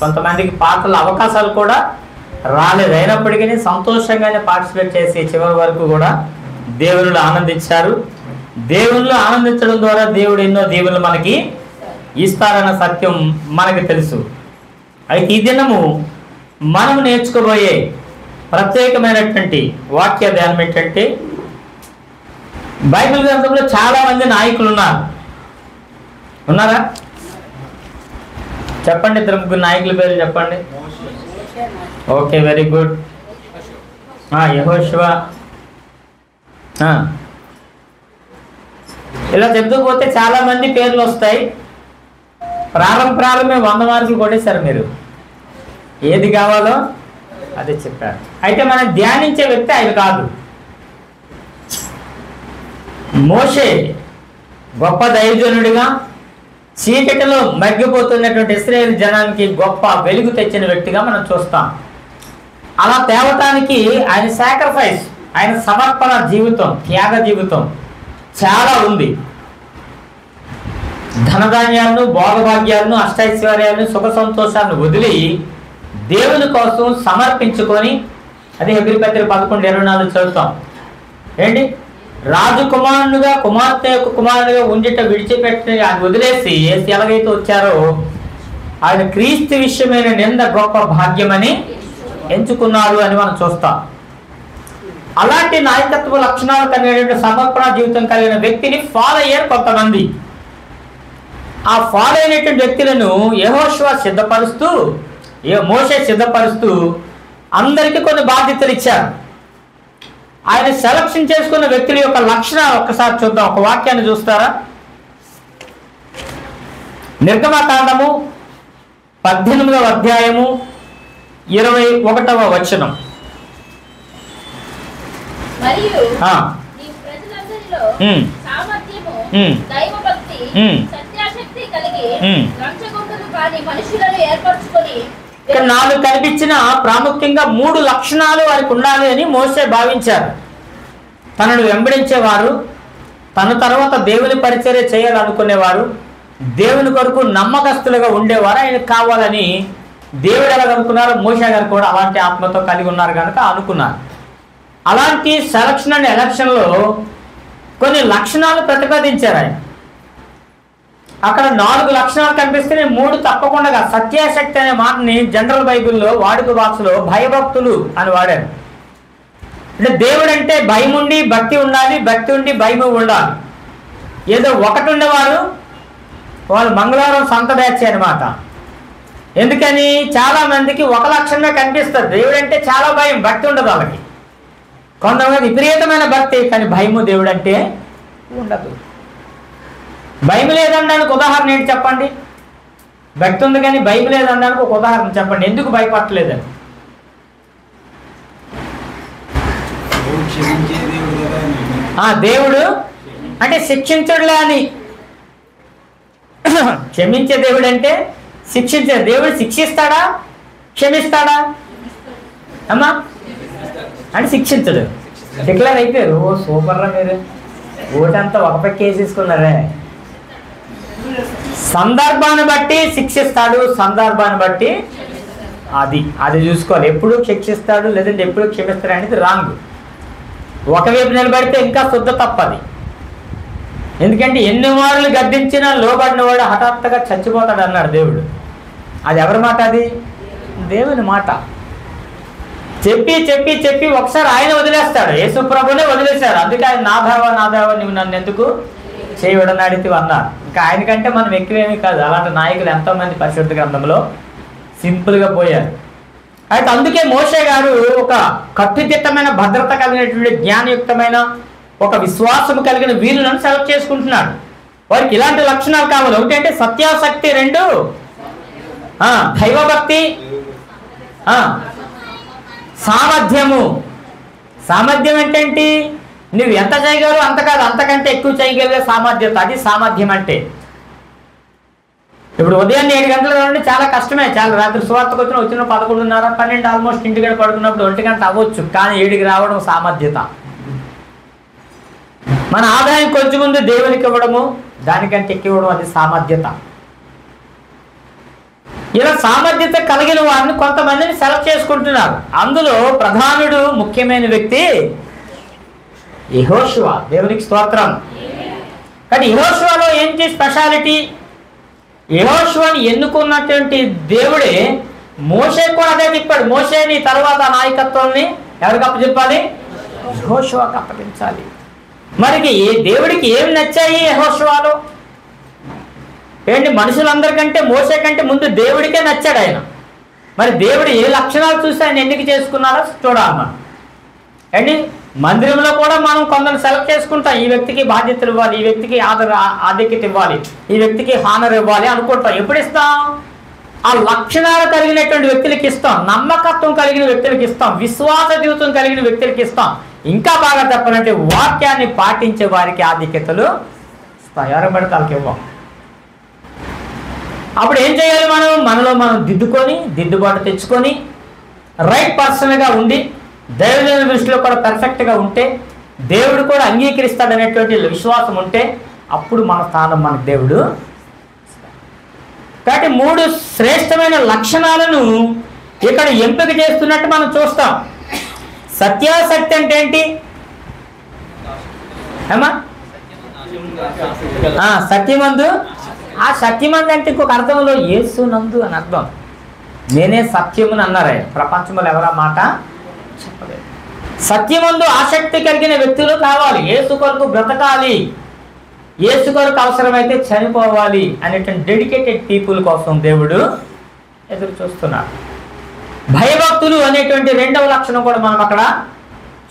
కొంతమందికి పాటల అవకాశాలు కూడా రాలేదు, అయినప్పటికీ సంతోషంగానే పార్టిసిపేట్ చేసి చివరి వరకు కూడా దేవుళ్ళు ఆనందించారు. దేవుళ్ళు ఆనందించడం ద్వారా దేవుడు ఎన్నో దీవెనలు మనకి ఇస్తారన్న సత్యం మనకి తెలుసు. అయితే ఈ దినము మనం నేర్చుకోబోయే ప్రత్యేకమైనటువంటి వాక్య ధ్యానం ఏంటంటే, బైబిల్ గ్రంథంలో చాలా మంది నాయకులు ఉన్నారా? చెప్పండి, ఇద్దరు ముగ్గురు నాయకుల పేరు చెప్పండి. Okay, very good. యెహోషువ. ఇలా చెప్తూ పోతే చాలా మంది పేర్లు వస్తాయి. ప్రారంభమే 100 మార్కులు కొట్టేశారు మీరు. ఏది కావాలో అదే చెప్పారు. అయితే మనం ధ్యానించే వ్యక్తి ఆయన కాదు. మోషే గొప్ప దైవజనుడిగా చీకటిలో మగ్గిపోతున్నటువంటి ఇశ్రాయేలు జనానికి గొప్ప వెలుగు తెచ్చిన వ్యక్తిగా మనం చూస్తాం. అలా తేవటానికి ఆయన సాక్రిఫైస్, ఆయన సమర్పణ జీవితం, త్యాగ జీవితం చాలా ఉంది. ధనధాన్యాలను, భోగభాగ్యాలను, అష్టైశ్వర్యాలను, సుఖ సంతోషాలను వదిలి దేవుని కోసం సమర్పించుకొని, అదే హెబ్రీ 11:24 చదువుతాం. ఏంటి? రాజకుమారునుగా, కుమార్తె యొక్క కుమారునిగా ఉండిట విడిచిపెట్టి ఆయన వదిలేసి ఎలాగైతే వచ్చారో ఆయన క్రీస్తు విషయమైన నింద గొప్ప భాగ్యమని ఎంచుకున్నారు అని మనం చూస్తాం. అలాంటి నాయకత్వ లక్షణాలు కలిగిన సమర్పణ జీవితం కలిగిన వ్యక్తిని ఫాలో అయ్యారు కొంతమంది. ఆ ఫాలో అయినటువంటి వ్యక్తులను యెహోషువ సిద్ధపరుస్తూ, మోషే సిద్ధపరుస్తూ అందరికీ కొన్ని బాధ్యతలు ఇచ్చారు. ఆయన సెలక్షన్ చేసుకున్న వ్యక్తుల యొక్క లక్షణాలు ఒక్కసారి చూద్దాం. ఒక వాక్యాన్ని చూస్తారా? నిర్గమకాండము 18వ అధ్యాయము 21వ వచనం. మరియు ఈ ప్రజలందరిలో సామర్థ్యము, దైవభక్తి, సత్యాసక్తి కలిగి లంచగొంగలు కాని మనుషులను ఏర్పరచుకొని, ఇక్కడ 4 కనిపించిన ప్రాముఖ్యంగా 3 లక్షణాలు వారికి ఉండాలి అని మోషే భావించారు. తనను వెంబడించేవారు, తన తర్వాత దేవుని పరిచర్య చేయాలనుకునేవారు, దేవుని కొరకు నమ్మకస్తులుగా ఉండేవారు ఆయనకు కావాలని దేవుడు ఎలా అనుకున్నారు, మోషే గారు కూడా అలాంటి ఆత్మతో కలిగి ఉన్నారు కనుక అనుకున్నారు. అలాంటి సెలక్షన్ అండ్ ఎలక్షన్లో కొన్ని లక్షణాలు ప్రతిపాదించారు ఆయన. అక్కడ 4 లక్షణాలు కనిపిస్తే 3 తప్పకుండా. సత్యాశక్తి అనే మాటని జనరల్ బైబిల్లో వాడుక భాషలో భయభక్తులు అని వాడారు. అంటే దేవుడు అంటే భయం ఉండి భక్తి ఉండాలి, భక్తి ఉండి భయం ఉండాలి. ఏదో ఒకటి ఉండేవారు వాళ్ళు మంగళవారం సొంత బ్యాచ్ అనమాట. ఎందుకని చాలా మందికి ఒక లక్షణమే కనిపిస్తుంది. దేవుడు అంటే చాలా భయం, భక్తి ఉండదు వాళ్ళకి. కొంతమంది విపరీతమైన భక్తి, కానీ భయము దేవుడు అంటే ఉండదు. భయం లేదనడానికి ఉదాహరణ ఏంటి చెప్పండి? భక్తి ఉంది కానీ భయం లేదనడానికి ఒక ఉదాహరణ చెప్పండి. ఎందుకు భయపడలేదని? దేవుడు అంటే శిక్షించడులే అని. క్షమించే దేవుడు అంటే శిక్షించే దేవుడు. శిక్షిస్తాడా, క్షమిస్తాడా అమ్మా? అంటే శిక్షించడు. డిక్లేర్ అయిపోయారు. ఓ సూపర్ రా, మీరు ఓటంతా ఒక పక్క వేసేసుకున్నారే. సందర్భాన్ని బట్టి శిక్షిస్తాడు, సందర్భాన్ని బట్టి అది చూసుకోవాలి. ఎప్పుడు శిక్షిస్తాడు లేదంటే ఎప్పుడు క్షమిస్తాడు అనేది రాంగ్. ఒకవైపు నిలబడితే ఇంకా శుద్ధ తప్పది. ఎందుకంటే ఎన్ని మార్లు గద్దించినా లోబడిన వాడు హఠాత్తుగా చచ్చిపోతాడు అన్నాడు దేవుడు. అది ఎవరి మాట? అది దేవుని మాట. చెప్పి చెప్పి చెప్పి ఒకసారి ఆయన వదిలేస్తాడు. యేసు ప్రభునే వదిలేశాడు. అందుకే ఆయన నాదావా నువ్వు నన్ను ఎందుకు చేయవడనాడితే అన్నారు. ఇంకా ఆయనకంటే మనం ఎక్కువేమీ కాదు. అలాంటి నాయకులు ఎంతోమంది పరిశుద్ధ గ్రంథంలో సింపుల్గా పోయారు. అయితే అందుకే మోషే గారు ఒక కట్టుదిట్టమైన భద్రత కలిగినటువంటి జ్ఞానయుక్తమైన ఒక విశ్వాసం కలిగిన వీరులను సెలెక్ట్ చేసుకుంటున్నాడు. వారికి ఇలాంటి లక్షణాలు కావాలి. ఒకటి అంటే సత్యాసక్తి, 2 దైవభక్తి, సామర్థ్యము. సామర్థ్యం ఏంటంటే నువ్వు ఎంత చేయగలవు అంత కాదు, అంతకంటే ఎక్కువ చేయగలిగే సామర్థ్యత, అది సామర్థ్యం అంటే. ఇప్పుడు ఉదయాన్నే 7 గంటల నుండి చాలా కష్టమే. చాలా రాత్రి సువార్తకు వచ్చిన 11:30, 12 ఆల్మోస్ట్ ఇంటికి పడుకున్నప్పుడు 1 గంట అవ్వచ్చు. కానీ 7కి రావడం సామర్థ్యత. మన ఆదాయం కొంచెం ముందు దేవునికి ఇవ్వడము, దానికంటే ఎక్కువ ఇవ్వడం, అది సామర్థ్యత. ఇలా సామర్థ్యత కలిగిన వారిని కొంతమందిని సెలెక్ట్ చేసుకుంటున్నారు. అందులో ప్రధానుడు ముఖ్యమైన వ్యక్తి యెహోషువ. దేవునికి స్తోత్రం. కానీ యెహోషువలో ఏంటి స్పెషాలిటీ? యెహోషువని ఎన్నుకున్నటువంటి దేవుడే మోషేకు కూడా అదే చెప్పాడు. మోషేని తర్వాత నాయకత్వాన్ని ఎవరికి అప్పచెప్పాలి? యెహోషువకు అప్పగించాలి. మరి దేవుడికి ఏం నచ్చాయి యెహోషువలో? ఏంటి, మనుషులందరికంటే మోషే కంటే ముందు దేవుడికే నచ్చాడు ఆయన. మరి దేవుడు ఏ లక్షణాలు చూసి ఆయన ఎన్నిక చేసుకున్నారో చూడాలి మనం. ఏంటి, మందిరంలో కూడా మనం కొందరు సెలెక్ట్ చేసుకుంటాం. ఈ వ్యక్తికి బాధ్యతలు ఇవ్వాలి, ఈ వ్యక్తికి ఆధిక్యత ఇవ్వాలి, ఈ వ్యక్తికి హానర్ ఇవ్వాలి అనుకుంటాం. ఎప్పుడు ఇస్తాం? ఆ లక్షణాలు కలిగినటువంటి వ్యక్తులకి ఇస్తాం, నమ్మకత్వం కలిగిన వ్యక్తులకి ఇస్తాం, విశ్వాస జీవితం కలిగిన వ్యక్తులకి ఇస్తాం. ఇంకా బాగా చెప్పాలంటే వాక్యాన్ని పాటించే వారికి ఆధిక్యతలు ఇస్తాం. ఎవరు పడితే వాళ్ళకి ఇవ్వం. అప్పుడు ఏం చేయాలి? మనలో మనం దిద్దుబాటు తెచ్చుకొని రైట్ పర్సన్గా ఉండి దేవుని దృష్టిలో కూడా పర్ఫెక్ట్గా ఉంటే దేవుడు కూడా అంగీకరిస్తాడనేటువంటి విశ్వాసం ఉంటే అప్పుడు మన స్థానం మనకు దేవుడు. కాబట్టి 3 శ్రేష్టమైన లక్షణాలను ఇక్కడ ఎంపిక చేస్తున్నట్టు మనం చూస్తాం. సత్యాసక్తి అంటే ఏంటి ఏమా? సత్యమందు. ఆ సత్యమందు అంటే ఇంకొక అర్థంలో యేసునందు అని అర్థం. నేనే సత్యముని అన్నారు ఆయన. ప్రపంచంలో ఎవరా మాట చెప్పలేదు. సత్యమందు ఆసక్తి కలిగిన వ్యక్తులు కావాలి. యేసు కొరకు బ్రతకాలి, యేసు కొరకు అవసరమైతే చనిపోవాలి అనేటువంటి డెడికేటెడ్ పీపుల్ కోసం దేవుడు ఎదురు చూస్తున్నారు. భయభక్తులు అనేటువంటి 2వ లక్షణం కూడా మనం అక్కడ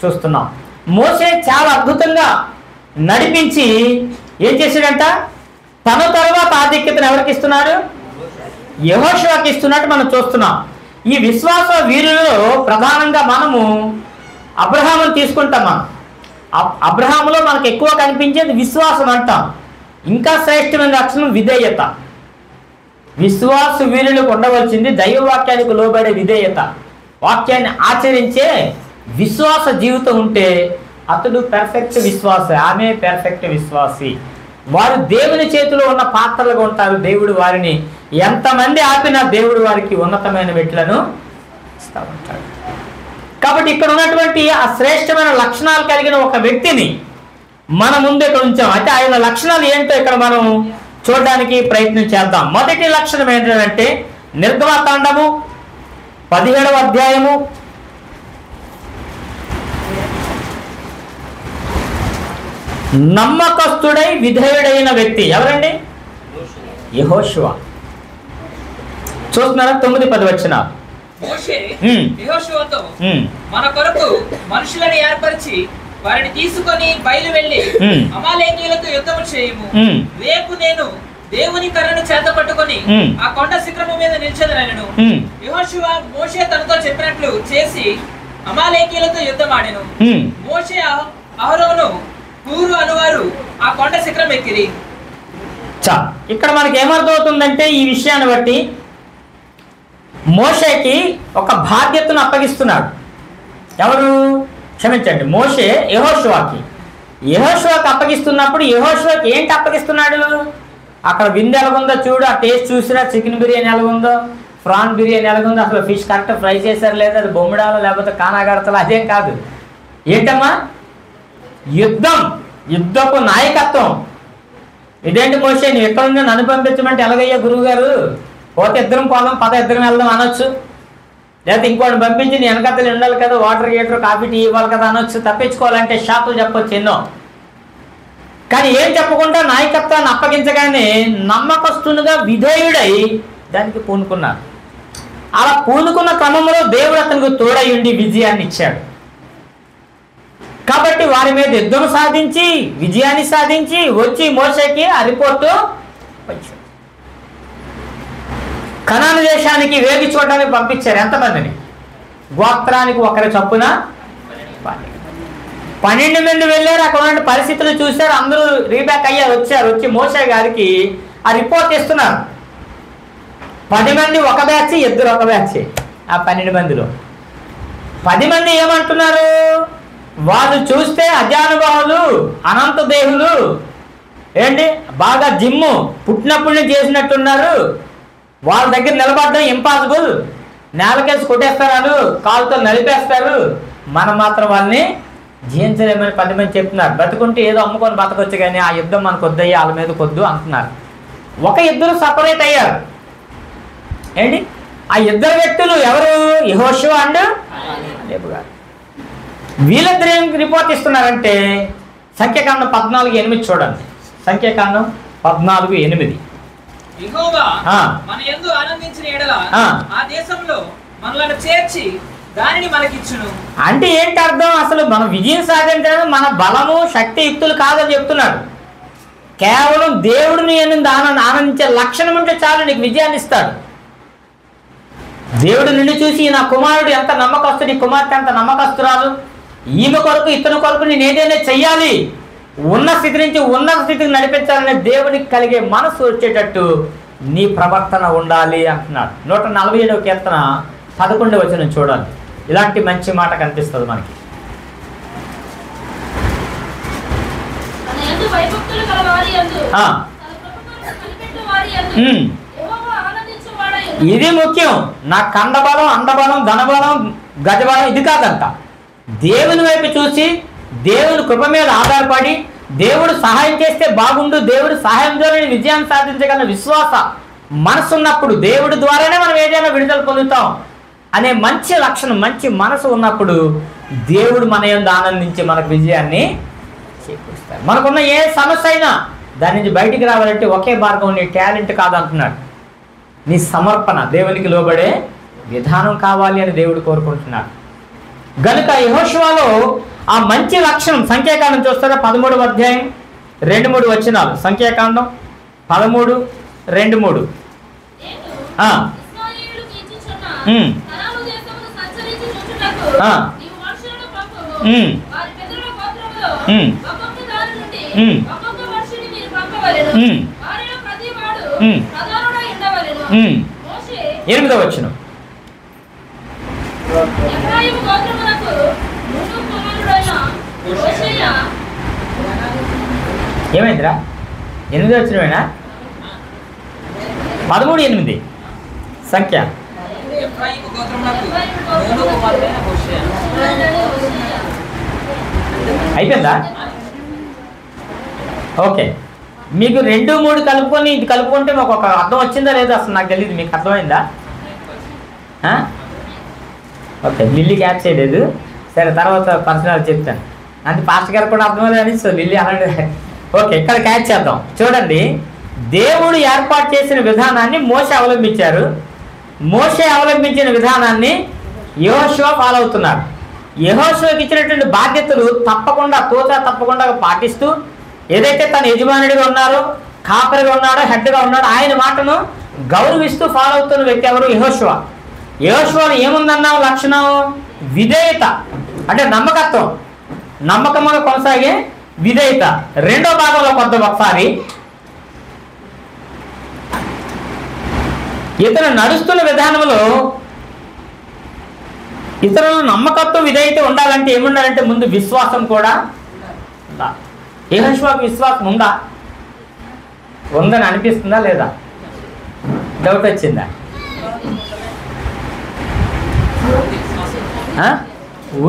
చూస్తున్నాం. మోషే చాలా అద్భుతంగా నడిపించి ఏం చేశాడంట? తన తర్వాత ఆధిక్యతను ఎవరికి ఇస్తున్నాడు? యెహోషువకి ఇస్తున్నట్టు మనం చూస్తున్నాం. ఈ విశ్వాస వీరులలో ప్రధానంగా మనము అబ్రహామును తీసుకుంటాం. మనం అబ్రహాములో మనకు ఎక్కువ కనిపించేది విశ్వాసం అంటాం. ఇంకా శ్రేష్టమైన లక్షణం విధేయత. విశ్వాస వీరులకు ఉండవలసింది దైవవాక్యానికి లోబడే విధేయత. వాక్యాన్ని ఆచరించే విశ్వాస జీవితం ఉంటే అతడు పెర్ఫెక్ట్ విశ్వాసి, ఆమె పెర్ఫెక్ట్ విశ్వాసి. వారు దేవుని చేతిలో ఉన్న పాత్రలుగా ఉంటారు. దేవుడు వారిని ఎంతమంది ఆపినా దేవుడు వారికి ఉన్నతమైన మెట్లను ఇస్తూ ఉంటాడు. కాబట్టి ఇక్కడ ఉన్నటువంటి ఆ శ్రేష్టమైన లక్షణాలు కలిగిన ఒక వ్యక్తిని మన ముందు ఇక్కడ ఉంచాం. అయితే ఆయన లక్షణాలు ఏంటో ఇక్కడ మనం చూడడానికి ప్రయత్నం చేద్దాం. మొదటి లక్షణం ఏంటంటే నిర్గమకాండము 17వ అధ్యాయము 'నమ్మకస్తుడై విధేయుడైన వ్యక్తి ఎవరండి? యెహోషువ. చూస్తున్నారా? 9-10 వచనాలు. మోషే యెహోషువతో మన కొరకు మనుషులను ఏర్పరిచి వారిని తీసుకొని బయలు వెళ్ళి అమాలేకీయులతో యుద్ధము చేయము. రేపు నేను దేవుని కర్రను చేత పట్టుకొని ఆ కొండ శిఖరము మీద నిలిచెదనెను. యెహోషువ మోషే తనతో చెప్పినట్లు చేసి అమాలేకీయులతో యుద్ధమాడెను. మోషే అహరోను హూరు అనువారు ఆ కొండ శిఖరం ఎక్కిరి. ఇక్కడ మనకి ఏమర్థమవుతుందంటే ఈ విషయాన్ని బట్టి మోషేకి ఒక బాధ్యతను అప్పగిస్తున్నాడు. ఎవరు? క్షమించండి, మోషే యెహోషువకి అప్పగిస్తున్నప్పుడు యెహోషువకి ఏంటి అప్పగిస్తున్నాడు? అక్కడ విందు ఎలాగుందో చూడు, ఆ టేస్ట్ చూసినా చికెన్ బిర్యానీ ఎలాగుందో, ప్రాన్ బిర్యానీ ఎలాగుందో, అసలు ఫిష్ కరెక్ట్ ఫ్రై చేశారు లేదా, అది బొమ్మిడాలో లేకపోతే కానాగడతలో, అదేం కాదు. ఏంటమ్మా? యుద్ధపు నాయకత్వం. ఇదేంటి మోషే, నువ్వు ఎక్కడుందో నన్ను పంపించమంటే ఎలాగయ్యా గురువు గారు? పోతే ఇద్దరం పోదాం, ఇద్దరం వెళ్దాం అనొచ్చు. లేకపోతే ఇంకోటి పంపించి నీ వెనకత్తలు ఉండాలి కదా, వాటర్ గీటర్ కాఫీ టీ ఇవ్వాలి కదా అనొచ్చు. తప్పించుకోవాలంటే షాపులు చెప్పొచ్చు ఎన్నో. కానీ ఏం చెప్పకుండా నాయకత్వాన్ని అప్పగించగానే నమ్మకస్తునిగా విధేయుడై దానికి పూనుకున్నాడు. అలా పూనుకున్న క్రమంలో దేవుడు అతనికి తోడై ఉండి విజయాన్ని ఇచ్చాడు. కాబట్టి వారి మీద యుద్ధం సాధించి విజయాన్ని సాధించి వచ్చి మోషేకి ఆ రిపోర్టు వచ్చాడు. కనాను దేశానికి వేగి చూడడానికి పంపించారు. ఎంతమందిని? గోత్రానికి ఒకరి చొప్పున 12 మంది వెళ్ళారు. అక్కడ ఉన్న పరిస్థితులు చూశారు. అందరూ రీబ్యాక్ అయ్యారు, వచ్చి మోషే గారికి ఆ రిపోర్ట్ ఇస్తున్నారు. 10 మంది ఒక బ్యాచ్, ఇద్దరు ఒక బ్యాచ్. ఆ 12 మందిలో 10 మంది ఏమంటున్నారు? వాళ్ళు చూస్తే అజానుభావులు, అనంత దేహులు, ఏంటి బాగా జిమ్ము పుట్టినప్పుడు చేసినట్టున్నారు, వాళ్ళ దగ్గర నిలబడడం ఇంపాసిబుల్. నేలకేసి కొట్టేస్తారు, కాలుతో నలిపేస్తారు. మనం మాత్రం వాళ్ళని జయించలేమని 10 మంది చెప్తున్నారు. బతుకుంటే ఏదో అమ్ముకొని బతకొచ్చు, కానీ ఆ యుద్ధం మనకు వద్దయ్యి, వాళ్ళ మీద కొద్దు అంటున్నారు. ఒక ఇద్దరు సపరేట్ అయ్యారు. ఏంటి ఆ ఇద్దరు వ్యక్తులు ఎవరు? యెహోషువ అండ్ కాలేబు గారు. వీళ్ళిద్దరు ఏం రిపోర్ట్ ఇస్తున్నారంటే సంఖ్యాకాండం 14:8 చూడండి. సంఖ్యాకాండం 14:8. యెహోవా మన యందు ఆనందించిన యెడల ఆ దేశంలో మనలను చేర్చి దానిని మనకిచ్చును. అంటే ఏంటి అర్థం? అసలు మనం విజయం సాధించడానికి మన బలము శక్తి యుక్తులు కాదని చెప్తున్నాడు. కేవలం దేవుడిని ఆనందించే లక్షణం ఉంటే చాలు నీకు విజయాన్ని ఇస్తాడు. దేవుడు నిన్ను చూసి నా కుమారుడు ఎంత నమ్మకస్తుడు, ఈ కుమార్తె ఎంత నమ్మకస్తురాలు, ఈమె కొరకు ఇతని కొరకు నేను ఏదైనా చెయ్యాలి, ఉన్న స్థితి నుంచి ఉన్నత స్థితికి నడిపించాలనే దేవునికి కలిగే మనసు వచ్చేటట్టు నీ ప్రవర్తన ఉండాలి అంటున్నాడు. 147వ కీర్తన 11వ వచనం చూడాలి. ఇలాంటి మంచి మాట కనిపిస్తుంది మనకి. ఇది ముఖ్యం. నా కండబలం, అండబలం, ధనబలం, గజబలం ఇది కాదంట. దేవుని వైపు చూసి దేవుని కృప మీద ఆధారపడి దేవుడు సహాయం చేస్తే బాగుండు, దేవుడు సహాయం ద్వారా విజయాన్ని సాధించగల విశ్వాస మనసు ఉన్నప్పుడు, దేవుడి ద్వారానే మనం ఏదైనా విడుదల పొందుతాం అనే మంచి లక్షణం, మంచి మనసు ఉన్నప్పుడు దేవుడు మన యందు ఆనందించి మనకు విజయాన్ని చేకూరుస్తాడు. మనకున్న ఏ సమస్య అయినా దాని నుంచి బయటికి రావాలంటే ఒకే మార్గం, నీ టాలెంట్ కాదంటున్నాడు, నీ సమర్పణ, దేవునికి లోబడే విధానం కావాలి అని దేవుడు కోరుకుంటున్నాడు. గనుక యెహోషువలో ఆ మంచి లక్షణం సంఖ్యాకాండం చూస్తారా? 13వ అధ్యాయం 2-3 వచనాలు. సంఖ్యాకాండం 13:2-3. ఎనిమిదవ వచనం. ఏమైందిరా? 8వ వచనమేనా? 13:8 సంఖ్య. అయిపోయిందా? ఓకే, మీకు 2-3 కలుపుకొని ఇది కలుపుకుంటే మాకు ఒక అర్థం వచ్చిందా లేదా అసలు నాకు తెలియదు. మీకు అర్థమైందా? ఓకే, లిల్లీ క్యాచ్ చేయలేదు. సరే, తర్వాత పర్సనల్ చెప్తాను. అంటే పాస్టర్ గారు కూడా అర్థమైంది అని సో లిల్లీ అలాంటి. ఓకే, ఇక్కడ క్యాచ్ చేద్దాం. చూడండి, దేవుడు ఏర్పాటు చేసిన విధానాన్ని మోషే అవలంబించారు. మోషే అవలంబించిన విధానాన్ని యెహోషువ ఫాలో అవుతున్నారు. యెహోషువకి ఇచ్చినటువంటి బాధ్యతలు తప్పకుండా తప్పకుండా పాటిస్తూ, ఏదైతే తన యజమానుడిగా ఉన్నారో, కాపరిగా ఉన్నాడో, హెడ్గా ఉన్నాడో ఆయన మాటను గౌరవిస్తూ ఫాలో అవుతున్న వ్యక్తి ఎవరు? యెహోషువ. యెహోషువలో ఏముందన్న లక్షణం? విధేయత, అంటే నమ్మకత్వం, నమ్మకంగా కొనసాగే విధేయత. 2వ భాగంలో కొద్ది ఒకసారి ఇతను నడుస్తున్న విధానంలో ఇతరుల నమ్మకత్వం విధేయత ఉండాలంటే ఏముండాలంటే ముందు విశ్వాసం కూడా ఉందా? యెహోషువకు విశ్వాసం ఉందా? ఉందని అనిపిస్తుందా లేదా? డౌట్ వచ్చిందా?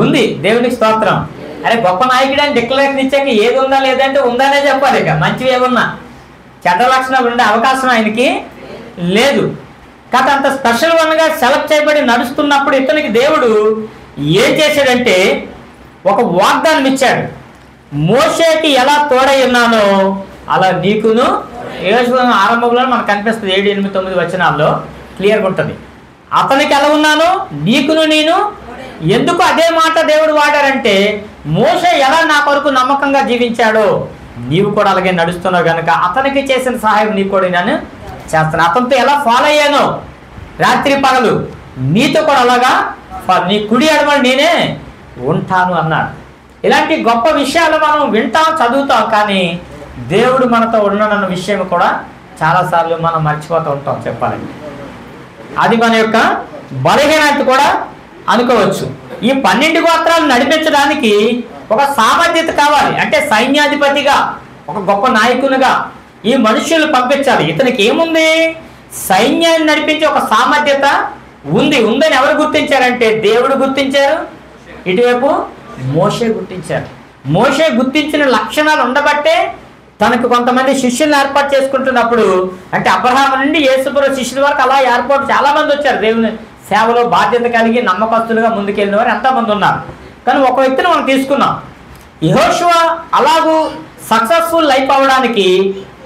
ఉంది. దేవునికి స్తోత్రం. అరే గొప్ప నాయకుడు అని డిక్లరేషన్ ఇచ్చాక ఏది ఉందా లేదంటే ఉందనే చెప్పాలి. ఇక మంచివి ఏమన్నా చెడ్డ లక్షణాలు ఉండే అవకాశం ఆయనకి లేదు. కాకపోతే అంత స్పెషల్ వన్గా సెలెక్ట్ చేయబడి నడుస్తున్నప్పుడు ఇతనికి దేవుడు ఏం చేశాడంటే ఒక వాగ్దానం ఇచ్చాడు. మోషేకి ఎలా తోడై ఉన్నానో అలా నీకును. యెహోషువ ఆరంభంలో మనకు కనిపిస్తుంది 7, 8, 9 వచనాల్లో క్లియర్గా ఉంటుంది. అతనికి ఎలా ఉన్నానో నీకును నేను. ఎందుకు అదే మాట దేవుడు వాడారంటే మోషే ఎలా నా కొరకు నమ్మకంగా జీవించాడో నీవు కూడా అలాగే నడుస్తున్నావు కనుక అతనికి చేసిన సహాయం నీకు కూడా నేను చేస్తాను. అతనితో ఎలా ఫాలో అయ్యానో రాత్రి పగలు నీతో కూడా అలాగా నీ కుడి అడమని నేనే ఉంటాను అన్నాడు. ఇలాంటి గొప్ప విషయాలు మనం వింటాం, చదువుతాం, కానీ దేవుడు మనతో ఉన్నాడన్న విషయం కూడా చాలాసార్లు మనం మర్చిపోతూ ఉంటాం. చెప్పాలంటే అది మన యొక్క బలహీనత కూడా అనుకోవచ్చు. ఈ 12 గోత్రాలు నడిపించడానికి ఒక సామర్థ్యత కావాలి. అంటే సైన్యాధిపతిగా, ఒక గొప్ప నాయకునిగా ఈ మనుషులు పంపించాలి. ఇతనికి ఏముంది? సైన్యాన్ని నడిపించే ఒక సామర్థ్యత ఉందని ఎవరు గుర్తించారంటే దేవుడు గుర్తించారు, ఇటువైపు మోషే గుర్తించారు. మోషే గుర్తించిన లక్షణాలు ఉండబట్టే తనకు కొంతమంది శిష్యులను ఏర్పాటు చేసుకుంటున్నప్పుడు, అంటే అబ్రహాము నుండి యేసుప్రభు శిష్యుల వరకు అలా ఏర్పాటు చాలా మంది వచ్చారు. దేవుని సేవలో బాధ్యత కలిగి నమ్మకస్తులుగా ముందుకెళ్ళిన వారు ఎంతమంది ఉన్నారు. కానీ ఒక వ్యక్తిని మనం తీసుకున్నాం. యెహోషువ అలాగూ సక్సెస్ఫుల్ లైఫ్ అవ్వడానికి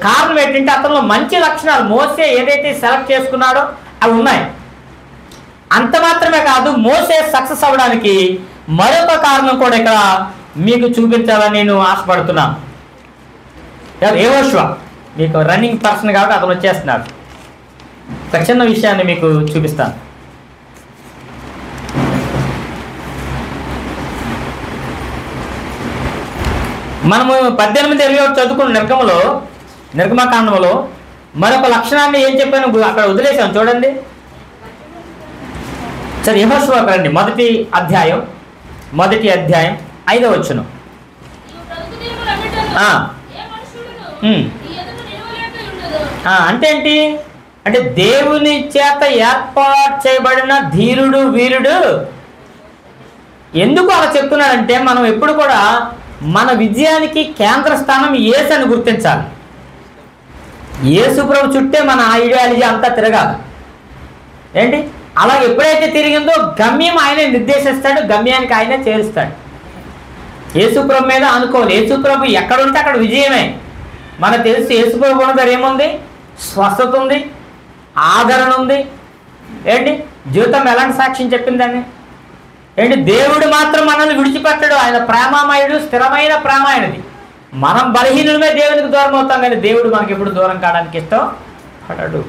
కారణం ఏంటంటే అతనిలో మంచి లక్షణాలు మోసే ఏదైతే సెలెక్ట్ చేసుకున్నాడో అవి ఉన్నాయి. అంత మాత్రమే కాదు, మోసే సక్సెస్ అవ్వడానికి మరొక కారణం కూడా ఇక్కడ మీకు చూపించాలని నేను ఆశపడుతున్నాను. యెహోషువ మీకు రన్నింగ్ పర్సన్ కాబట్టి అతను వచ్చేస్తున్నాడు. ఒక చిన్న విషయాన్ని మీకు చూపిస్తాను. మనము 18-21 చదువుకున్న నిర్గమకాండంలో మరొక లక్షణాన్ని ఏం చెప్పాను అక్కడ వదిలేసాం చూడండి. సరే, యెహోషువ రండి, మొదటి అధ్యాయం 5వ వచనం. అంటే ఏంటి అంటే దేవుని చేత ఏర్పాటు చేయబడిన ధీరుడు వీరుడు. ఎందుకు అలా చెప్తున్నాడంటే మనం ఎప్పుడు కూడా మన విజయానికి కేంద్ర స్థానం యేసు అని గుర్తించాలి. యేసు ప్రభు చుట్టే మన ఐడియాలజీ అంతా తిరగాలి. ఏంటి అలా ఎప్పుడైతే తిరిగిందో గమ్యం ఆయనే నిర్దేశిస్తాడు, గమ్యానికి ఆయనే చేరుస్తాడు. యేసు ప్రభు మీద అనుకోవాలి. యేసు ప్రభు ఎక్కడుంటే అక్కడ విజయమే. మనకు తెలుసు యేసు ప్రభు ఉన్న దగ్గర ఏముంది? స్వస్థత ఉంది, ఆదరణ ఉంది. ఏంటి జీవితం ఎలాంటి సాక్ష్యం చెప్పిందని. ఏంటి దేవుడు మాత్రం మనల్ని విడిచిపెట్టడు. ఆయన ప్రేమామయుడు, స్థిరమైన ప్రేమ ఆయనది. మనం బలహీనులమే దేవునికి దూరం అవుతాం, కానీ దేవుడు మనకి ఎప్పుడు దూరం కావడానికి ఇష్టపడడు.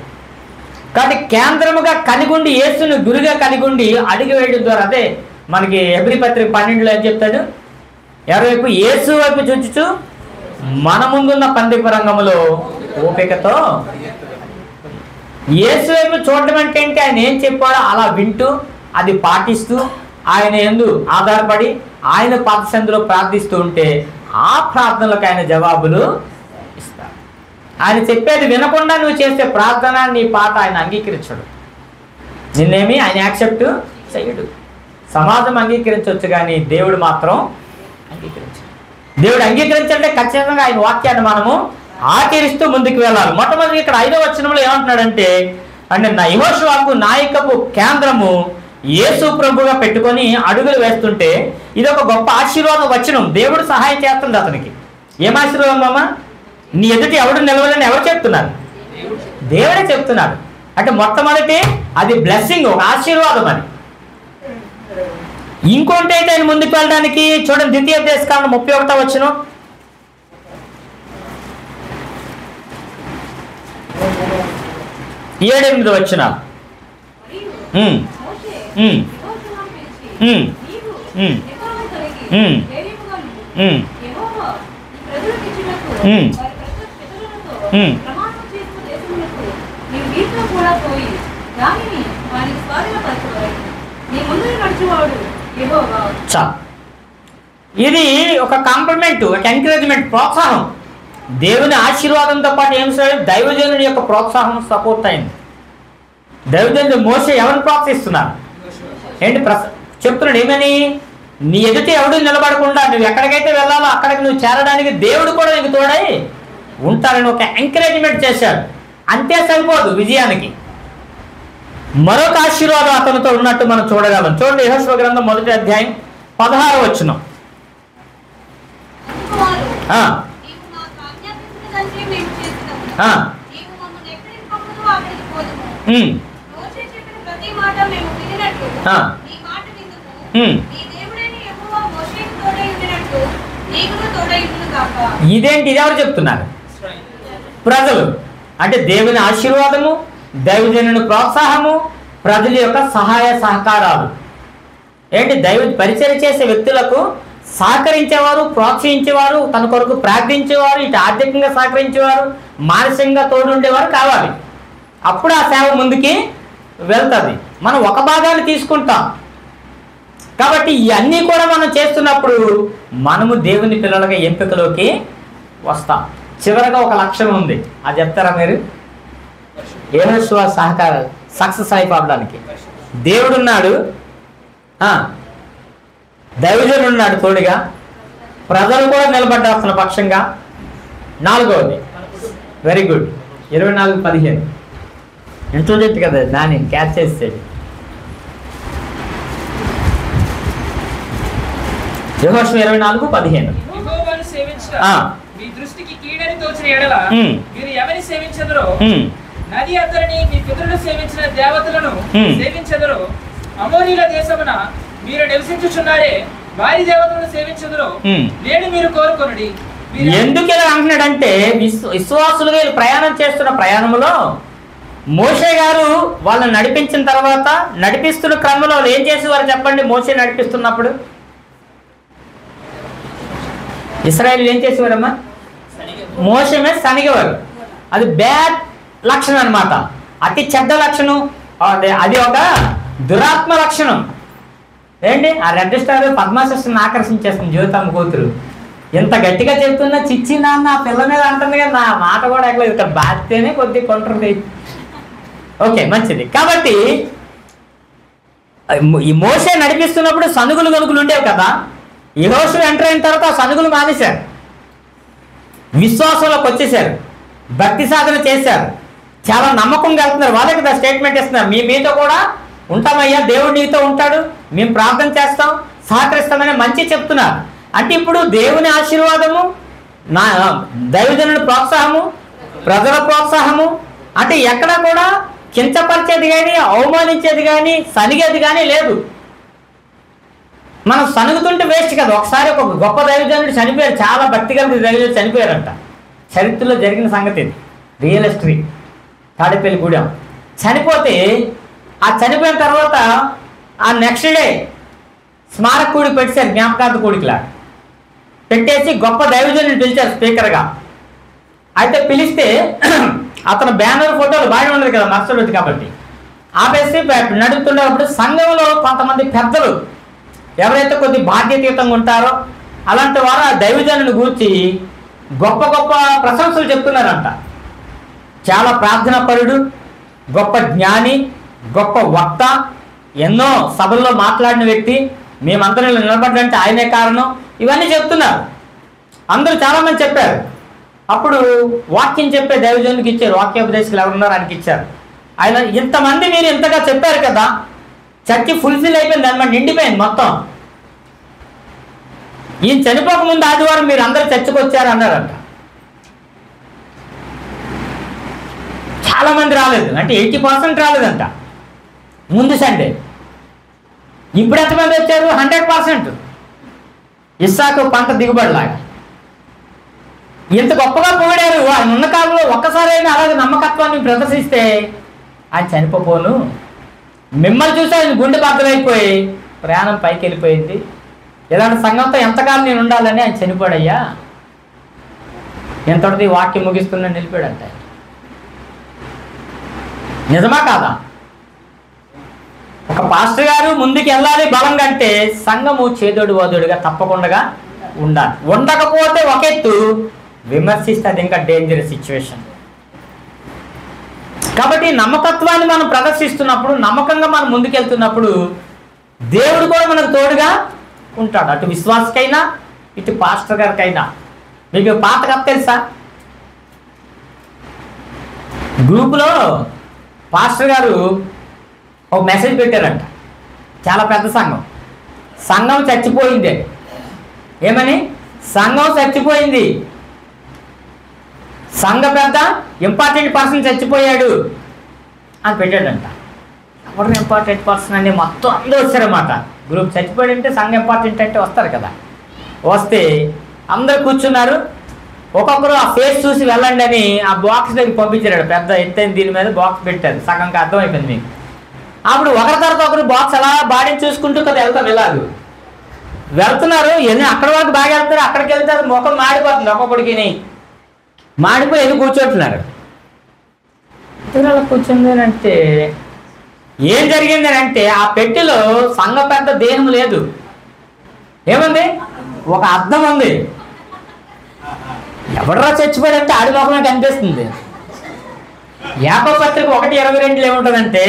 కాబట్టి కేంద్రముగా కలిగుండి యేసుని గురుగా కలిగుండి అడుగు వేయడం ద్వారా, అదే మనకి హెబ్రీ పత్రిక 12లో ఏం చెప్తాడు? ఎవరివైపు? యేసు వైపు చూచుచు మన ముందున్న పందిపు రంగంలో ఓపికతో. యేసు వైపు చూడటం అంటే ఏంటి? ఆయన ఏం చెప్పాడో అలా వింటూ అది పాటిస్తూ ఆయన యందు ఆధారపడి ఆయన పాదసంధిలో ప్రార్థిస్తూ ఉంటే ఆ ప్రార్థనలకు ఆయన జవాబులు ఇస్తాడు. ఆయన చెప్పేది వినకుండా నువ్వు చేసే ప్రార్థన, నీ పాట ఆయన అంగీకరించడు. నిన్నేమి ఆయన యాక్సెప్ట్ చేయడు. సమాజం అంగీకరించవచ్చు కానీ దేవుడు మాత్రం అంగీకరించడు. దేవుడు అంగీకరించాలంటే ఖచ్చితంగా ఆయన వాక్యాన్ని మనము ఆచరిస్తూ ముందుకు వెళ్ళాలి. మొట్టమొదటి ఇక్కడ 5వ వచనంలో ఏమంటున్నాడంటే, అంటే నా యెహోషువకు నాయకపు కేంద్రము యేసు ప్రభుగా పెట్టుకొని అడుగులు వేస్తుంటే ఇది ఒక గొప్ప ఆశీర్వాదం వచనం. దేవుడు సహాయం చేస్తుంది అతనికి. ఏం ఆశీర్వాదం అమ్మా? నీ ఎదుటి ఎవడు నిలవలని ఎవరు చెప్తున్నారు? దేవుడే చెప్తున్నాడు. అంటే మొట్టమొదటి అది బ్లెస్సింగ్, ఒక ఆశీర్వాదం అని. ఇంకోటి అయితే ఆయన ముందుకు వెళ్ళడానికి చూడండి, ద్వితీయోపదేశకాండం 31వ వచనం. ఏడు 8 వచనాలు. ఇది ఒక కాంప్లిమెంట్, ఒక ఎంకరేజ్మెంట్, ప్రోత్సాహం. దేవుని ఆశీర్వాదంతో పాటు ఏం సార్? దైవజనుడి యొక్క ప్రోత్సాహం సపోర్ట్ అయింది. దైవజనుడు మోషే ఎవరిని ప్రోత్సహిస్తున్నారు? ఏంటి చెప్తున్నాడు ఏమని? నీ ఎదుటి ఎవడు నిలబడకుండా నువ్వు ఎక్కడికైతే వెళ్ళాలో అక్కడికి నువ్వు చేరడానికి దేవుడు కూడా నీకు తోడై ఉంటారని ఒక ఎంకరేజ్మెంట్ చేశాడు. అంతే సరిపోదు విజయానికి, మరొక ఆశీర్వాదం అతనితో ఉన్నట్టు మనం చూడగలం. చూడండి, యెహోషువ గ్రంథం 1వ అధ్యాయం 16వ వచనం. ఇదేంటి? ఇది ఎవరు చెప్తున్నారు? ప్రజలు. అంటే దేవుని ఆశీర్వాదము, దైవజనుని ప్రోత్సాహము, ప్రజల యొక్క సహాయ సహకారాలు. ఏంటి? దైవ పరిచయం చేసే వ్యక్తులకు సహకరించేవారు, ప్రోత్సహించేవారు, తన కొరకు ప్రార్థించేవారు, ఇటు ఆర్థికంగా సహకరించేవారు, మానసికంగా తోడుండేవారు కావాలి. అప్పుడు ఆ సేవ ముందుకి వెళ్తుంది. మనం ఒక భాగాన్ని తీసుకుంటాం. కాబట్టి ఇవన్నీ కూడా మనం చేస్తున్నప్పుడు మనము దేవుని పిల్లలుగా ఎంపికలోకి వస్తాం. చివరగా ఒక లక్షణం ఉంది, అది చెప్తారా మీరు? యెహోషువ సహకారం సక్సెస్ అయిపోవడానికి. దేవుడున్నాడు, దైవజనుడు ఉన్నాడు తోడుగా, ప్రజలు కూడా నిలబడ్డారు అతని పక్షంగా. 4వది వెరీ గుడ్ 24:15 ఇంట్రోజెక్ట్ కదా, దాన్ని క్యాచ్ చేస్తాడు. యెహోషువ 24:15 యెహోవాను సేవించుట మీ దృష్టికి కీడని తోచిన ఎడల మీరు ఎవరిని సేవించెదరో, నది అతరిని మీ పితరులు సేవించిన దేవతలను సేవించెదరో, అమోరీల దేశమున మీరు నివసించుచున్నారే వారి దేవతలను సేవించెదరో నేడు మీరు కోరుకొనుడి. ఎందుకు ఇలా అంటున్నాడంటే, విశ్వాసులుగా వీళ్ళు ప్రయాణం చేస్తున్న ప్రయాణంలో మోషే గారు వాళ్ళని నడిపించిన తర్వాత, నడిపిస్తున్న క్రమంలో వాళ్ళు ఏం చేసేవారు చెప్పండి? మోషే నడిపిస్తున్నప్పుడు ఇశ్రాయేలు ఏం చేసేవారమ్మా? మోషే మీద సనిగేవారు. అది బ్యాడ్ లక్షణం అనమాట, అతి చెడ్డ లక్షణం. అది ఒక దురాత్మ లక్షణం. ఏంటి ఆ రెడ్ స్టార్ పద్మాశస్సుని ఆకర్షించేస్తుంది జ్యోతమ్మ కూతురు. ఎంత గట్టిగా చెప్తున్నా చిచ్చి నాన్న పిల్ల మీద అంటుంది కదా, నా మాట కూడా ఎక్కడ ఇక్కడ బాధితేనే కొద్దిగా కొంటుంది. ఓకే మంచిది. కాబట్టి ఈ మోషే నడిపిస్తున్నప్పుడు సనుగులు గనుగులు ఉండేవి కదా. యెహోషువ ఎంటర్ అయిన తర్వాత ఆ సనుగులు మానేశారు, విశ్వాసంలోకి వచ్చేసారు, భక్తి సాధన చేశారు, చాలా నమ్మకంగా వెళ్తున్నారు. వాళ్ళకి కదా స్టేట్మెంట్ ఇస్తున్నారు, మీతో కూడా ఉంటామయ్యా, దేవుడు నీతో ఉంటాడు, మేము ప్రార్థన చేస్తాం, సహకరిస్తామని మంచి చెప్తున్నారు. అంటే ఇప్పుడు దేవుని ఆశీర్వాదము, నా దైవజనుడి ప్రోత్సాహము, ప్రజల ప్రోత్సాహము, అంటే ఎక్కడ కూడా కించపరిచేది కానీ అవమానించేది కానీ సనిగేది కానీ లేదు. మనం సనుగుతుంటే వేస్ట్ కదా. ఒకసారి ఒక గొప్ప దైవజనుడు చనిపోయారు, చాలా భక్తి కలిగిన దైవజనుడు చనిపోయారంట. చరిత్రలో జరిగిన సంగతి ఇది, రియల్ హిస్టరీ. తాడేపల్లిగూడెం చనిపోతే, ఆ చనిపోయిన తర్వాత ఆ నెక్స్ట్ డే స్మారక కూడి పెట్టారు, జ్ఞాపకార్థ కూడికిలా పెట్టేసి గొప్ప దైవజనుడిని పిలిచారు స్పీకర్గా. అయితే పిలిస్తే అతను బ్యానర్ ఫోటోలు బాగా ఉండదు కదా మరుసటి రోజు కాబట్టి, ఆపేసి నడుపుతుండేటప్పుడు సంఘంలో కొంతమంది పెద్దలు ఎవరైతే కొద్ది బాధ్యతయుతంగా ఉంటారో అలాంటి వారు ఆ దైవజనుని గూర్చి గొప్ప గొప్ప ప్రశంసలు చెప్తున్నారంట. చాలా ప్రార్థనాపరుడు, గొప్ప జ్ఞాని, గొప్ప వక్త, ఎన్నో సభల్లో మాట్లాడిన వ్యక్తి, మేమందరం నిలబడ్డంటే ఆయనే కారణం, ఇవన్నీ చెప్తున్నారు. అందరూ చాలామంది చెప్పారు. అప్పుడు వాక్యం చెప్పే దైవజనునికి ఇచ్చారు, వాక్యోపదేశకులు ఎవరున్నారు ఆయనకి ఇచ్చారు. ఆయన ఇంతమంది మీరు ఇంతగా చెప్పారు కదా, చర్చి ఫుల్ఫిల్ అయిపోయింది అనమాట, నిండిపోయింది మొత్తం. ఈయన చనిపోకముందు ఆదివారం మీరు అందరూ చర్చకు వచ్చారు అన్నారంట. చాలా మంది రాలేదు, అంటే 80% రాలేదంట ముందు సండే. ఇప్పుడు ఎంతమంది వచ్చారు? 100%. ఇస్సాకు పంట దిగుబడిలాగా ఇంత గొప్పగా పొగిడారు. ఆయన ఉన్న కాలంలో ఒక్కసారైనా అలాగే నమ్మకత్వాన్ని ప్రదర్శిస్తే ఆయన చనిపోను. మిమ్మల్ని చూసి ఆయన గుండె బద్దలైపోయి ప్రయాణం పైకి వెళ్ళిపోయింది. ఇలాంటి సంఘంతో ఎంతకాలం నేను ఉండాలని ఆయన చనిపోడయ్యా, ఎంతటిది వాక్యం ముగిస్తున్నా నిలిపాడంట. నిజమా కాదా? ఒక పాస్టర్ గారు ముందుకు వెళ్ళాలి బలంగా అంటే సంఘము చేదోడు వాదోడుగా తప్పకుండా ఉండాలి. ఉండకపోతే ఒక ఎత్తు, విమర్శిస్తే అది ఇంకా డేంజరస్ సిచ్యువేషన్. కాబట్టి నమ్మకత్వాన్ని మనం ప్రదర్శిస్తున్నప్పుడు, నమ్మకంగా మనం ముందుకెళ్తున్నప్పుడు దేవుడు కూడా మనకు తోడుగా ఉంటాడు, అటు విశ్వాసకైనా ఇటు పాస్టర్ గారికైనా. మీకు పాత కథ తెలుసా? గ్రూపులో పాస్టర్ గారు ఒక మెసేజ్ పెట్టారంట. చాలా పెద్ద సంఘం చచ్చిపోయింది. ఏమని? సంఘం చచ్చిపోయింది, సంఘ పెద్ద ఇంపార్టెంట్ పర్సన్ చచ్చిపోయాడు అని పెట్టాడంట. ఎవరు ఇంపార్టెంట్ పర్సన్ అని మొత్తం అందరూ వచ్చారన్నమాట. గ్రూప్ చచ్చిపోయాడంటే సంఘం ఇంపార్టెంట్ అంటే వస్తారు కదా. వస్తే అందరు కూర్చున్నారు, ఒక్కొక్కరు ఆ ఫేస్ చూసి వెళ్ళండి అని ఆ బాక్స్ దగ్గర పంపించాడు. పెద్ద ఎత్తైన దీని మీద బాక్స్ పెట్టారు, సగంకి అర్థమైపోయింది మీకు. అప్పుడు ఒకరి తర్వాత ఒకరు బాక్స్ అలా బాడీని చూసుకుంటూ కదా వెళ్తారు. ఇలాగ వెళ్తున్నారు, ఎన్ని అక్కడ వరకు బాగా వెళ్తారు, అక్కడికి వెళ్తారు ముఖం మాడిపోతుంది, ఒక్కొక్కడికి మాడిపోయి వెళ్ళి కూర్చోంటున్నారు. అలా కూర్చుంది అంటే ఏం జరిగింది అంటే ఆ పెట్టెలో సంఘ పెద్ద దేహం లేదు. ఏముంది? ఒక అద్దం ఉంది. ఎవడరా చచ్చిపోయాడంటే ఆడి లోపల కనిపిస్తుంది. యాకోబు పత్రిక 1:22 ఏముంటుందంటే,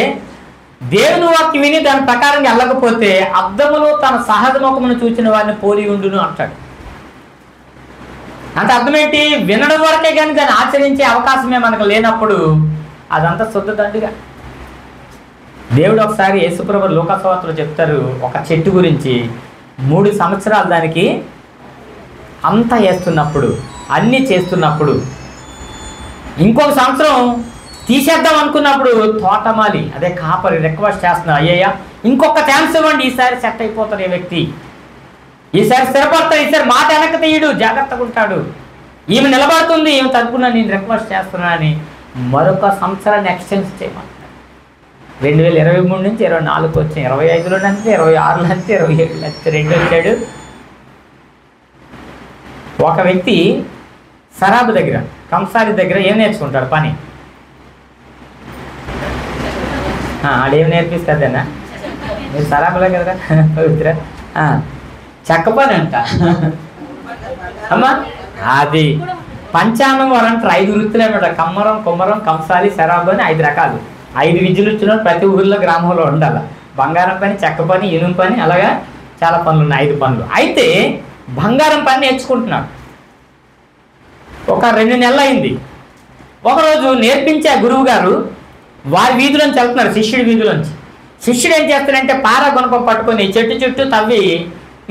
దేవుని వాక్యం విని దాని ప్రకారం వెళ్ళకపోతే అద్దములో తన సహజ ముఖమును చూచిన వారిని పోలి ఉండును అంటాడు. అంటే అర్థం ఏంటి? వినడం వరకే కానీ దాన్ని ఆచరించే అవకాశమే మనకు లేనప్పుడు అదంతా శుద్ధ దండుగా. దేవుడు ఒకసారి యేసుప్రభు లోకసువార్తలో చెప్తారు ఒక చెట్టు గురించి. 3 సంవత్సరాలు దానికి అంతా వేస్తున్నప్పుడు, అన్నీ చేస్తున్నప్పుడు, ఇంకొక సంవత్సరం తీసేద్దాం అనుకున్నప్పుడు తోటమాలి అదే కాపరి రిక్వెస్ట్ చేస్తున్నారు, అయ్యయ్యా ఇంకొక ఛాన్స్ ఇవ్వండి, ఈసారి సెట్ అయిపోతాడు ఈ వ్యక్తి, ఈసారి స్థిరపడతాడు, ఈసారి మాట వెనక్కి తీయడు, జాగ్రత్తగా ఉంటాడు, ఈమె నిలబడుతుంది, ఈమె తరపున నేను రిక్వెస్ట్ చేస్తున్నానని మరొక సంవత్సరాన్ని ఎక్స్టెన్స్ చేయమంటారు. 2023 నుంచి 24 వచ్చింది, 25లో అంతే, 26లో అంతే, 27లో అంతే, 2 వచ్చాడు. ఒక వ్యక్తి సరాబు దగ్గర, కంసారి దగ్గర ఏం నేర్చుకుంటాడు పని? ఆడేం నేర్పిస్తుందన్నా? మీరు సరాబులే కదరా పవిత్ర, చెక్క పని అంట అమ్మా. అది పంచాంగం వారంటారు 5 వృత్తులు అనమాట. కమ్మరం, కుమ్మరం, కంసాలి, సరాబు అని 5 రకాలు. 5 విద్యలు ఇచ్చిన ప్రతి ఊరిలో గ్రామంలో ఉండాలి. బంగారం పని, చెక్క పని, ఇనుము పని, అలాగా చాలా పనులు ఉన్నాయి, 5 పనులు. అయితే బంగారం పని నేర్చుకుంటున్నాడు. ఒక 2 నెలలు అయింది. ఒకరోజు నేర్పించే గురువు గారు వారి వీధిలోంచి వెళ్తున్నారు, శిష్యుడి వీధిలోంచి. శిష్యుడు ఏం చేస్తాడంటే పార గుణపం పట్టుకొని చెట్టు చుట్టూ తవ్వి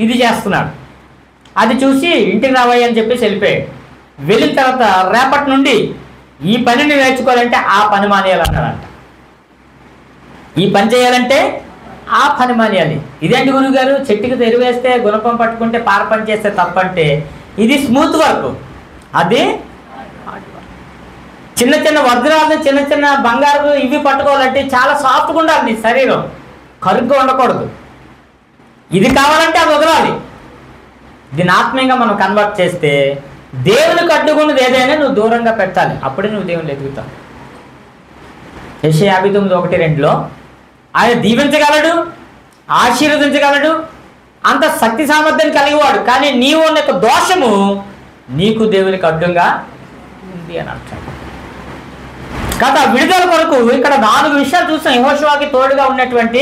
ఇది చేస్తున్నాడు. అది చూసి ఇంటికి రావాయి అని చెప్పేసి వెళ్ళిపోయాడు. వెళ్ళిన తర్వాత రేపటి నుండి ఈ పనిని నేర్చుకోవాలంటే ఆ పని మానేయాలన్నాడంట. ఈ పని చేయాలంటే ఆ పని మానేయాలి. ఇదేంటి గురువు గారు, చెట్టుకి తెరివేస్తే గుణపం పట్టుకుంటే పార పని చేస్తే తప్పంటే, ఇది స్మూత్ వర్క్, అది చిన్న చిన్న వజ్రాలు, చిన్న చిన్న బంగారు ఇవి పట్టుకోవాలంటే చాలా సాఫ్ట్గా ఉండాలి నీ శరీరం, కరుగ్గా ఉండకూడదు. ఇది కావాలంటే అది వదలాలి. దీన్ని ఆత్మీయంగా మనం కన్వర్ట్ చేస్తే దేవునికి అడ్డుకున్నది ఏదైనా నువ్వు దూరంగా పెట్టాలి, అప్పుడే నువ్వు దేవుని ఎదుగుతావు. యెషయా 59:1-2లో ఆయన దీవించగలడు, ఆశీర్వదించగలడు, అంత శక్తి సామర్థ్యం కలిగివాడు. కానీ నీవు ఉన్న యొక్క దోషము నీకు దేవునికి అడ్డుగా ఉంది అని అంటాడు. కథ విడుదల కొరకు ఇక్కడ 4 విషయాలు చూసాం. యెహోషువకి తోడుగా ఉన్నటువంటి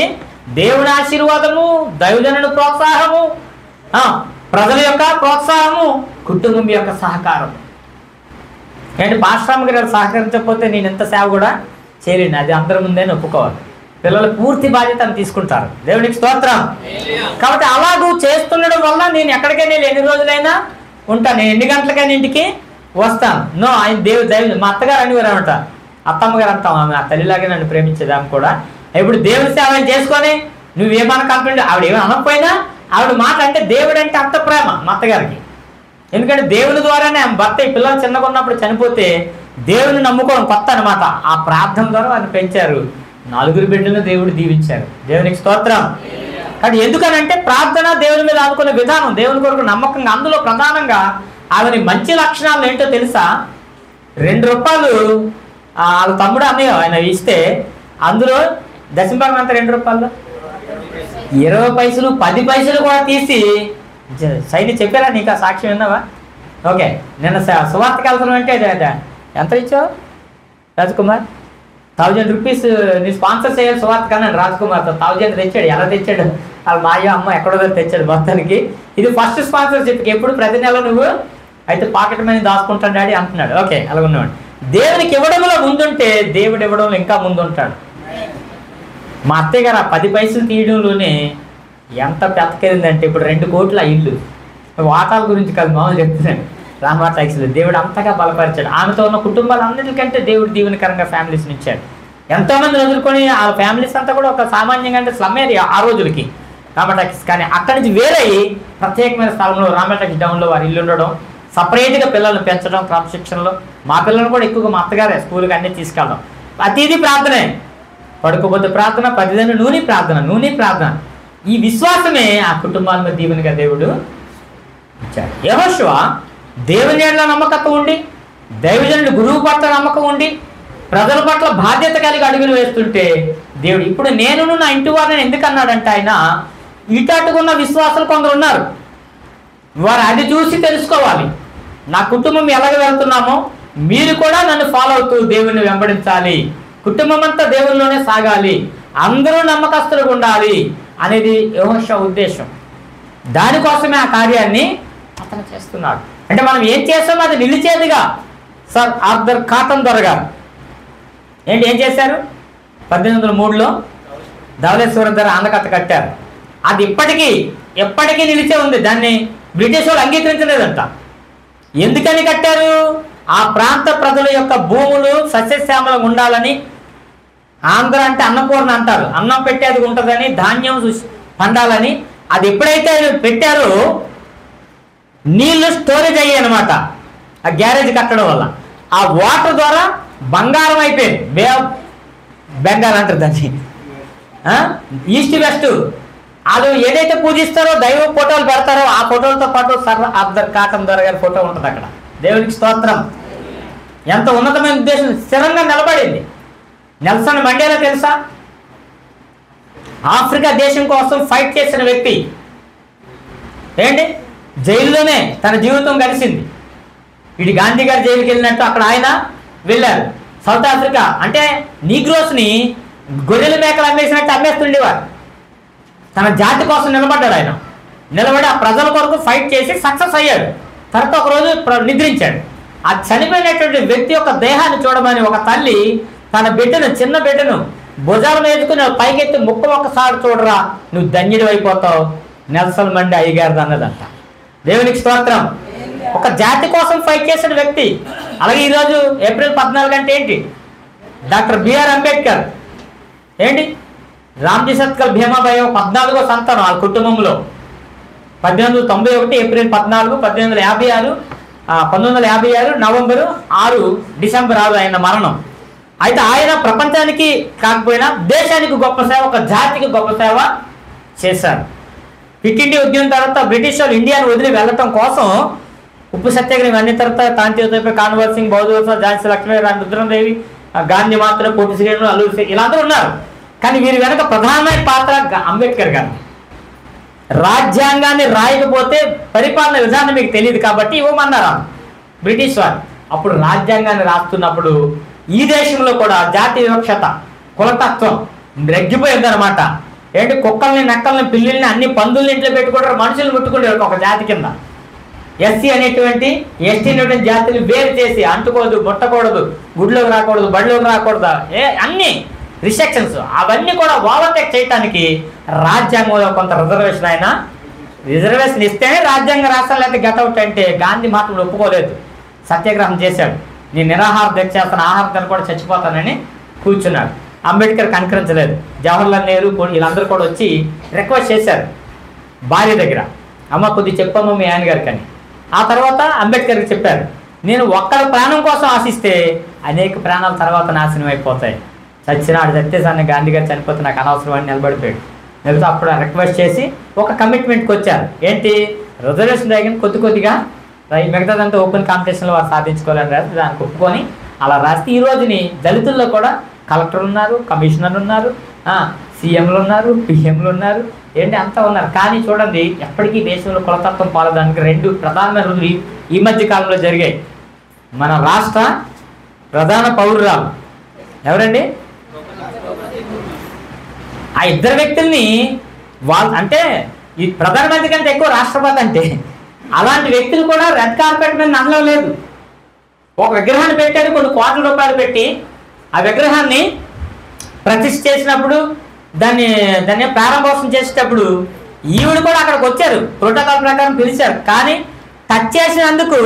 దేవుని ఆశీర్వాదము, దైవజనుని ప్రోత్సాహము, ప్రజల యొక్క ప్రోత్సాహము, కుటుంబం యొక్క సహకారం. ఏంటి పాస్టర్ గారు సహకరించకపోతే నేను ఎంత సేవ కూడా చేయలేను, అది అందరి ముందే ఒప్పుకోవాలి. పిల్లలు పూర్తి బాధ్యతను తీసుకుంటారు. దేవునికి స్తోత్రం. కాబట్టి అలాగూ చేస్తుండడం వల్ల నేను ఎక్కడికైనా ఎన్ని రోజులైనా ఉంటాను, నేను ఎన్ని గంటలకైనా ఇంటికి వస్తాను. నో, ఆయన దైవ మా అత్తగారు అనేవారు అనమాట, అత్తమ్మగారు అంటాం, ఆమె ఆ తల్లిలాగే నన్ను ప్రేమించేదాన్ని కూడా. ఇప్పుడు దేవుని సేవ చేసుకొని నువ్వేమనకంటే ఆవిడ ఏమైనా అనకపోయినా ఆవిడ మాట అంటే దేవుడు అంటే అంత ప్రేమ మా అత్తగారికి. ఎందుకంటే దేవుని ద్వారానే ఆమె భర్త ఈ పిల్లలు చిన్నగా ఉన్నప్పుడు చనిపోతే దేవుని నమ్ముకోవడం కొత్త అనమాట. ఆ ప్రార్థన ద్వారా ఆయన పెంచారు, 4 బిడ్డలను దేవుడు దీవించారు. దేవునికి స్తోత్రం. కానీ ఎందుకనంటే ప్రార్థన, దేవుని మీద అనుకునే విధానం, దేవుని కొరకు నమ్మకంగా. అందులో ప్రధానంగా ఆమెని మంచి లక్షణాలు ఏంటో తెలుసా? 2 రూపాయలు వాళ్ళ తమ్ముడు అన్నయ్య ఆయన ఇస్తే అందులో దశంభాగం అంతా 2 రూపాయలు, 20 పైసలు, 10 పైసలు కూడా తీసి సైని చెప్పారా? నీకు ఆ సాక్ష్యం విన్నావా? ఓకే, నిన్న సువార్తకి వెళ్తున్నాం అంటే ఎంత ఇచ్చావు రాజ్కుమార్? 1000 రూపీస్ నీ స్పాన్సర్ చేయాలి సువార్త కన్నాను. రాజ్కుమార్తో 1000 తెచ్చాడు. ఎలా తెచ్చాడు? వాళ్ళ మాయ అమ్మ ఎక్కడో తెచ్చాడు మొత్తానికి. ఇది ఫస్ట్ స్పాన్సర్షిప్కి. ఎప్పుడు ప్రతి నెల నువ్వు అయితే పాకెట్ మనీ దాచుకుంటాడు డాడీ అంటున్నాడు. ఓకే, అలా ఉన్నవాడు. దేవునికి ఇవ్వడంలో ముందుంటే దేవుడు ఇవ్వడంలో ఇంకా ముందుంటాడు. మా అత్తయ్య గారు ఆ 10 పైసలు తీయడంలోనే ఎంత పెతకెళ్ళిందంటే ఇప్పుడు 2 కోట్ల ఇల్లు. వాటాల గురించి కాదు, మామూలు చెప్తున్నాను. రామా ట్యాక్సీలు దేవుడు అంతగా బలపరిచాడు. ఆమెతో ఉన్న కుటుంబాలన్నిటికంటే దేవుడు దీవెనకరంగా ఫ్యామిలీస్ని ఇచ్చాడు. ఎంతోమంది వదులుకొని ఆ ఫ్యామిలీస్ అంతా కూడా ఒక సామాన్యంగా అంటే స్లమ్ ఏరియా ఆ రోజులకి రామటాక్స్. కానీ అక్కడి నుంచి వేరే ప్రత్యేకమైన స్థలంలో రామటాక్స్ డౌన్లో వారి ఇల్లు ఉండడం, సపరేట్గా పిల్లల్ని పెంచడం క్రమశిక్షణలో. మా పిల్లలను కూడా ఎక్కువగా మా అత్తగారే స్కూల్కి అన్నీ తీసుకెళ్ళడం. ప్రతిదీ ప్రార్థనే, పడుకోబోతే ప్రార్థన, 10 దిన నూనె ప్రార్థన. ఈ విశ్వాసమే ఆ కుటుంబాల మీద దీవెనగా దేవుడు ఇచ్చాడు. యెహోషువ దేవుని ఎడల నమ్మకత్వం ఉండి, దైవజనుడి గురువు పట్ల నమ్మకం ఉండి, ప్రజల పట్ల బాధ్యత కలిగి అడుగులు వేస్తుంటే దేవుడు ఇప్పుడు నేనును నా ఇంటి వారిని ఎందుకు అన్నాడంటే, ఆయన ఇటట్టుకున్న విశ్వాసాలు కొందరు ఉన్నారు. వారు అది చూసి తెలుసుకోవాలి. నా కుటుంబం ఎలాగ వెళ్తున్నామో, మీరు కూడా నన్ను ఫాలో అవుతూ దేవుణ్ణి వెంబడించాలి, కుటుంబం అంతా దేవునిలోనే సాగాలి, అందరూ నమ్మకస్తులుగా ఉండాలి అనేది యెహోషువ ఉద్దేశం. దానికోసమే ఆ కార్యాన్ని అతను చేస్తున్నాడు. అంటే మనం ఏం చేస్తామో అది నిలిచేదిగా. సర్ ఆర్థర్ కాటన్ దొర గారు ఏం చేశారు? 1803లో ధవళేశ్వరం ధర ఆంధ్రకథ కట్టారు. అది ఎప్పటికీ నిలిచే ఉంది. దాన్ని బ్రిటిష్ వాళ్ళు అంగీకరించలేదంట. ఎందుకని కట్టారు? ఆ ప్రాంత ప్రజల యొక్క భూములు సస్యశ్యామలంగా ఉండాలని. ఆంధ్ర అంటే అన్నపూర్ణ అంటారు, అన్నం పెట్టేది ఉంటుందని, ధాన్యం పండాలని. అది ఎప్పుడైతే పెట్టారో నీళ్లు స్టోరేజ్ అయ్యాయి అనమాట. ఆ గ్యారేజ్ కట్టడం వల్ల ఆ వాటర్ ద్వారా బంగారం అయిపోయింది. బే ఆఫ్ బెంగాల్ అంటారు దాన్ని. ఈస్ట్ వెస్ట్ వాళ్ళు ఏదైతే పూజిస్తారో దైవ ఫోటోలు పెడతారో ఆ ఫోటోలతో పాటు సర్ ఆర్థర్ కాటన్ దొర గారి ఫోటో ఉంటుంది అక్కడ. దేవునికి స్తోత్రం. ఎంత ఉన్నతమైన ఉద్దేశం, స్థిరంగా నిలబడింది. నెల్సన్ మండేలా తెలుసా? ఆఫ్రికా దేశం కోసం ఫైట్ చేసిన వ్యక్తి. ఏంటి, జైల్లోనే తన జీవితం గడిచింది. ఇటు గాంధీ గారు జైలుకి వెళ్ళినట్టు అక్కడ ఆయన వెళ్ళారు. సౌత్ ఆఫ్రికా అంటే నీగ్రోస్ని గొర్రెల మేకలు అమ్మేసినట్టు అమ్మేస్తుండేవారు. తన జాతి కోసం నిలబడ్డాడు ఆయన. నిలబడి ఆ ప్రజల కొరకు ఫైట్ చేసి సక్సెస్ అయ్యాడు. తర్వాత ఒకరోజు నిద్రించాడు. ఆ చనిపోయినటువంటి వ్యక్తి యొక్క దేహాన్ని చూడమని ఒక తల్లి తన బిడ్డను, చిన్న బిడ్డను భుజాల వేసుకుని పైకెత్తి ఒక్కసారి చూడరా, నువ్వు ధన్యుడు అయిపోతావు, నెల్సన్ మండే అయ్యగారిది అన్నదంట. దేవునికి స్తోత్రం. ఒక జాతి కోసం ఫైట్ చేసిన వ్యక్తి. అలాగే ఈరోజు ఏప్రిల్ 14 అంటే ఏంటి? Doctor B R Ambedkar. ఏంటి, రామ్జీ సత్కల్ భీమాబాయి 14వ సంతానం వాళ్ళ కుటుంబంలో. 1891 ఏప్రిల్ 14, 1956 నవంబరు 6, డిసెంబర్ 6 ఆయన మరణం. అయితే ఆయన ప్రపంచానికి కాకపోయినా దేశానికి గొప్ప సేవ, ఒక జాతికి గొప్ప సేవ చేశారు. క్విట్ ఇండియా ఉద్యమం తర్వాత బ్రిటిష్ వాళ్ళు ఇండియాను వదిలి వెళ్ళటం కోసం ఉప్పు సత్యాగ్రహం అన్ని తర్వాత కాంతియుత కాన్వర్ సింగ్, బౌద్ధ, ఝాన్సీ లక్ష్మీబాయి, రుద్రమదేవి, గాంధీ మాత్రం, పొట్టి శ్రీరాములు, అల్లూరి ఇలా అందరూ ఉన్నారు. కానీ వీరి వెనక ప్రధానమైన పాత్ర అంబేద్కర్ గారు. రాజ్యాంగాన్ని రాయకపోతే పరిపాలన విధానం మీకు తెలియదు కాబట్టి ఇవ్వమన్నారు బ్రిటిష్ వారు. అప్పుడు రాజ్యాంగాన్ని రాస్తున్నప్పుడు ఈ దేశంలో కూడా జాతి వివక్షత, కులతత్వం రెగ్గిపోయిందనమాట. ఏంటి, కుక్కల్ని, నక్కల్ని, పిల్లుల్ని, అన్ని పందుల్ని ఇంట్లో పెట్టుకుంటారు, మనుషులు ముట్టుకుంటారు ఒక జాతి కింద. ఎస్సీ అనేటువంటి, ఎస్టీ అనేటువంటి జాతిని వేరు చేసి అంటుకోదు, ముట్టకూడదు, గుడిలోకి రాకూడదు, బడిలోకి రాకూడదు, అన్ని రిస్ట్రిక్షన్స్ అవన్నీ కూడా ఓవర్టేక్ చేయడానికి రాజ్యాంగంలో కొంత రిజర్వేషన్. అయినా రిజర్వేషన్ ఇస్తేనే రాజ్యాంగ రాష్ట్రం లేకపోతే గెటౌట్ అంటే గాంధీ మాత్రం ఒప్పుకోలేదు. సత్యాగ్రహం చేశాడు. నేను నిరాహార దీక్ష చేస్తాను, ఆహారం తిని కూడా చచ్చిపోతానని కూర్చున్నాడు. అంబేద్కర్ కనుకరించలేదు. జవహర్లాల్ నెహ్రూ వీళ్ళందరూ కూడా వచ్చి రిక్వెస్ట్ చేశారు భార్య దగ్గర, అమ్మ కొద్ది చెప్పమ్మ మీ ఆయన గారికి అని. ఆ తర్వాత అంబేద్కర్కి చెప్పారు, నేను ఒక్కరి ప్రాణం కోసం ఆశిస్తే అనేక ప్రాణాల తర్వాత నాశనం అయిపోతాయి. చచ్చినాడు, చచ్చేసాన్ని గాంధీ గారు చనిపోతే నాకు అనవసరం అని నిలబడిపోయాడు. లేకపోతే అప్పుడు రిక్వెస్ట్ చేసి ఒక కమిట్మెంట్కి వచ్చారు. ఏంటి, రిజర్వేషన్ దగ్గర కొద్దిగా మిగతాదంతా ఓపెన్ కాంపిటీషన్లో వారు సాధించుకోవాలని రాసి దానికి ఒప్పుకొని అలా రాస్తే ఈ రోజుని దళితుల్లో కూడా కలెక్టర్లు ఉన్నారు, కమిషనర్లు ఉన్నారు, సీఎంలు ఉన్నారు, పిఎంలు ఉన్నారు, ఏంటి అంతా ఉన్నారు. కానీ చూడండి, ఎప్పటికీ దేశంలో కులతత్వం పాలడానికి 2 ప్రధానమైన రోజులు ఈ మధ్య కాలంలో జరిగాయి. మన రాష్ట్ర ప్రధాన పౌరురాలు ఎవరండి? ఆ ఇద్దరు వ్యక్తుల్ని అంటే ఈ ప్రధానమంత్రి కంటే ఎక్కువ రాష్ట్రపతి అంటే అలాంటి వ్యక్తులు కూడా రెడ్ కార్పెట్ మీద నడవలేదు. ఒక విగ్రహాన్ని పెట్టారు, కొన్ని కోట్ల రూపాయలు పెట్టి ఆ విగ్రహాన్ని ప్రతిష్ఠ చేసినప్పుడు దాన్ని ప్రారంభోత్సవం చేసేటప్పుడు ఈవిడ కూడా అక్కడికి వచ్చారు, ప్రోటోకాల్ ప్రకారం పిలిచారు. కానీ టచ్ చేసినందుకు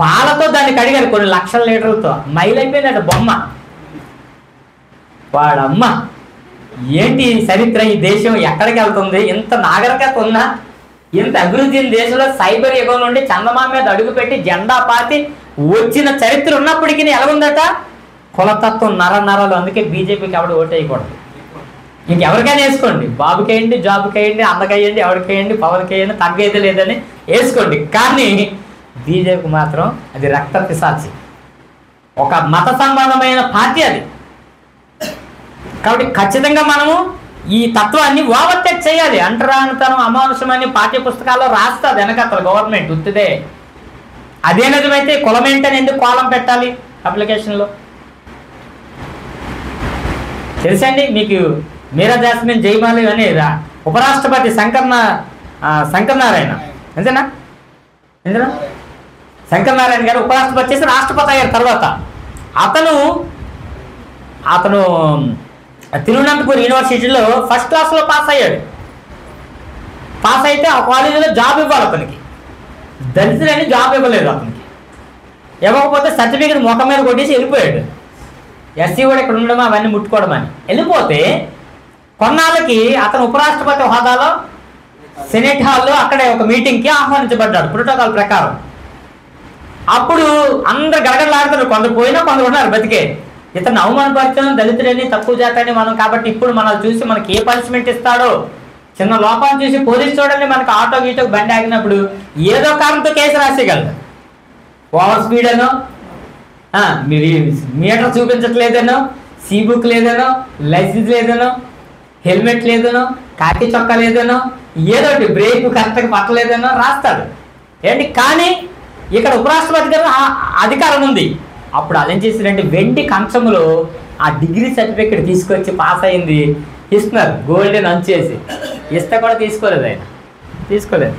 పాలతో దాన్ని కడిగారు, కొన్ని లక్షల లీటర్లతో. మైలైపోయిందట బొమ్మ. వాడమ్మ, ఏంటి చరిత్ర, ఈ దేశం ఎక్కడికి వెళ్తుంది? ఇంత నాగరికత ఉన్నా, ఇంత అభివృద్ధి దేశంలో సైబర్ యుగం నుండి చందమామ మీద అడుగుపెట్టి జెండా పాతి వచ్చిన చరిత్ర ఉన్నప్పటికీ ఎలా ఉందట? కులతత్వం నరాలు. అందుకే బీజేపీకి ఎవడు ఓటేయకూడదు. ఇంకెవరికైనా వేసుకోండి, బాబుకి వేయండి, జాబుకి వేయండి, అందకేయండి, ఎవరికి వేయండి, పవన్కి వేయండి, తగ్గేది లేదని వేసుకోండి. కానీ బీజేపీకి మాత్రం అది రక్త పిశాచి, ఒక మత సంబంధమైన పార్టీ అది. కాబట్టి ఖచ్చితంగా మనము ఈ తత్వాన్ని ఓవర్టేక్ చేయాలి. అంటరానితనం, అమానుషమని పాఠ్య పుస్తకాల్లో రాస్తుంది వెనకత్తలు గవర్నమెంట్ ఉత్తిదే. అదే నిజమైతే కులం ఏంటని ఎందుకు కోలం పెట్టాలి అప్లికేషన్లో? తెలుసండి మీకు మీరా జాస్మిన్ జైమాలి అని ఉపరాష్ట్రపతి శంకరనారాయణ అంతేనా శంకరనారాయణ గారు ఉపరాష్ట్రపతి చేసి రాష్ట్రపతి అయ్యారు. తర్వాత అతను తిరువనంతపురం యూనివర్సిటీలో ఫస్ట్ క్లాస్లో పాస్ అయ్యాడు. పాస్ అయితే ఆ కాలేజీలో జాబ్ ఇవ్వాలి అతనికి. దళితులని జాబ్ ఇవ్వలేదు అతనికి. ఇవ్వకపోతే సర్టిఫికేట్ ముఖం మీద కొట్టేసి వెళ్ళిపోయాడు. ఎస్సీ కూడా ఇక్కడ ఉండడం అవన్నీ ముట్టుకోవడం అని వెళ్ళిపోతే కొన్నాళ్ళకి అతను ఉపరాష్ట్రపతి హోదాలో సెనెట్ హాల్లో అక్కడే ఒక మీటింగ్కి ఆహ్వానించబడ్డాడు ప్రోటోకాల్ ప్రకారం. అప్పుడు అందరు గడగడలాడుతారు, కొందరు పోయినా కొందరు ఉన్నారు బతికే. ఇతను అవమానపరచడం, దళితులని తక్కువ చేతని మనం కాబట్టి ఇప్పుడు మనల్ని చూసి మనకి ఏ పనిష్మెంట్ ఇస్తాడో, చిన్న లోపాన్ని చూసి పోలీసు చూడండి మనకు ఆటో గీటోకి బండి ఆగినప్పుడు ఏదో కారణంతో కేసు రాసేయగలరు. ఓవర్ స్పీడ్ అనో, మీటర్ చూపించట్లేదనో, సీ బుక్ లేదనో, లైసెన్స్ లేదనో, హెల్మెట్ లేదనో, కాకి చొక్కా లేదనో, ఏదోటి బ్రేక్ కరెక్ట్గా పట్టలేదనో రాస్తాడు ఏంటి. కానీ ఇక్కడ ఉపరాష్ట్రపతి గారు అధికారం ఉంది. అప్పుడు అలా ఏం చేశారంటే వెండి కంచంలో ఆ డిగ్రీ సర్టిఫికేట్ తీసుకొచ్చి పాస్ అయింది ఇస్తున్నారు, గోల్డెన్ అంచేసి. ఇస్తే కూడా తీసుకోలేదు ఆయన, తీసుకోలేదు.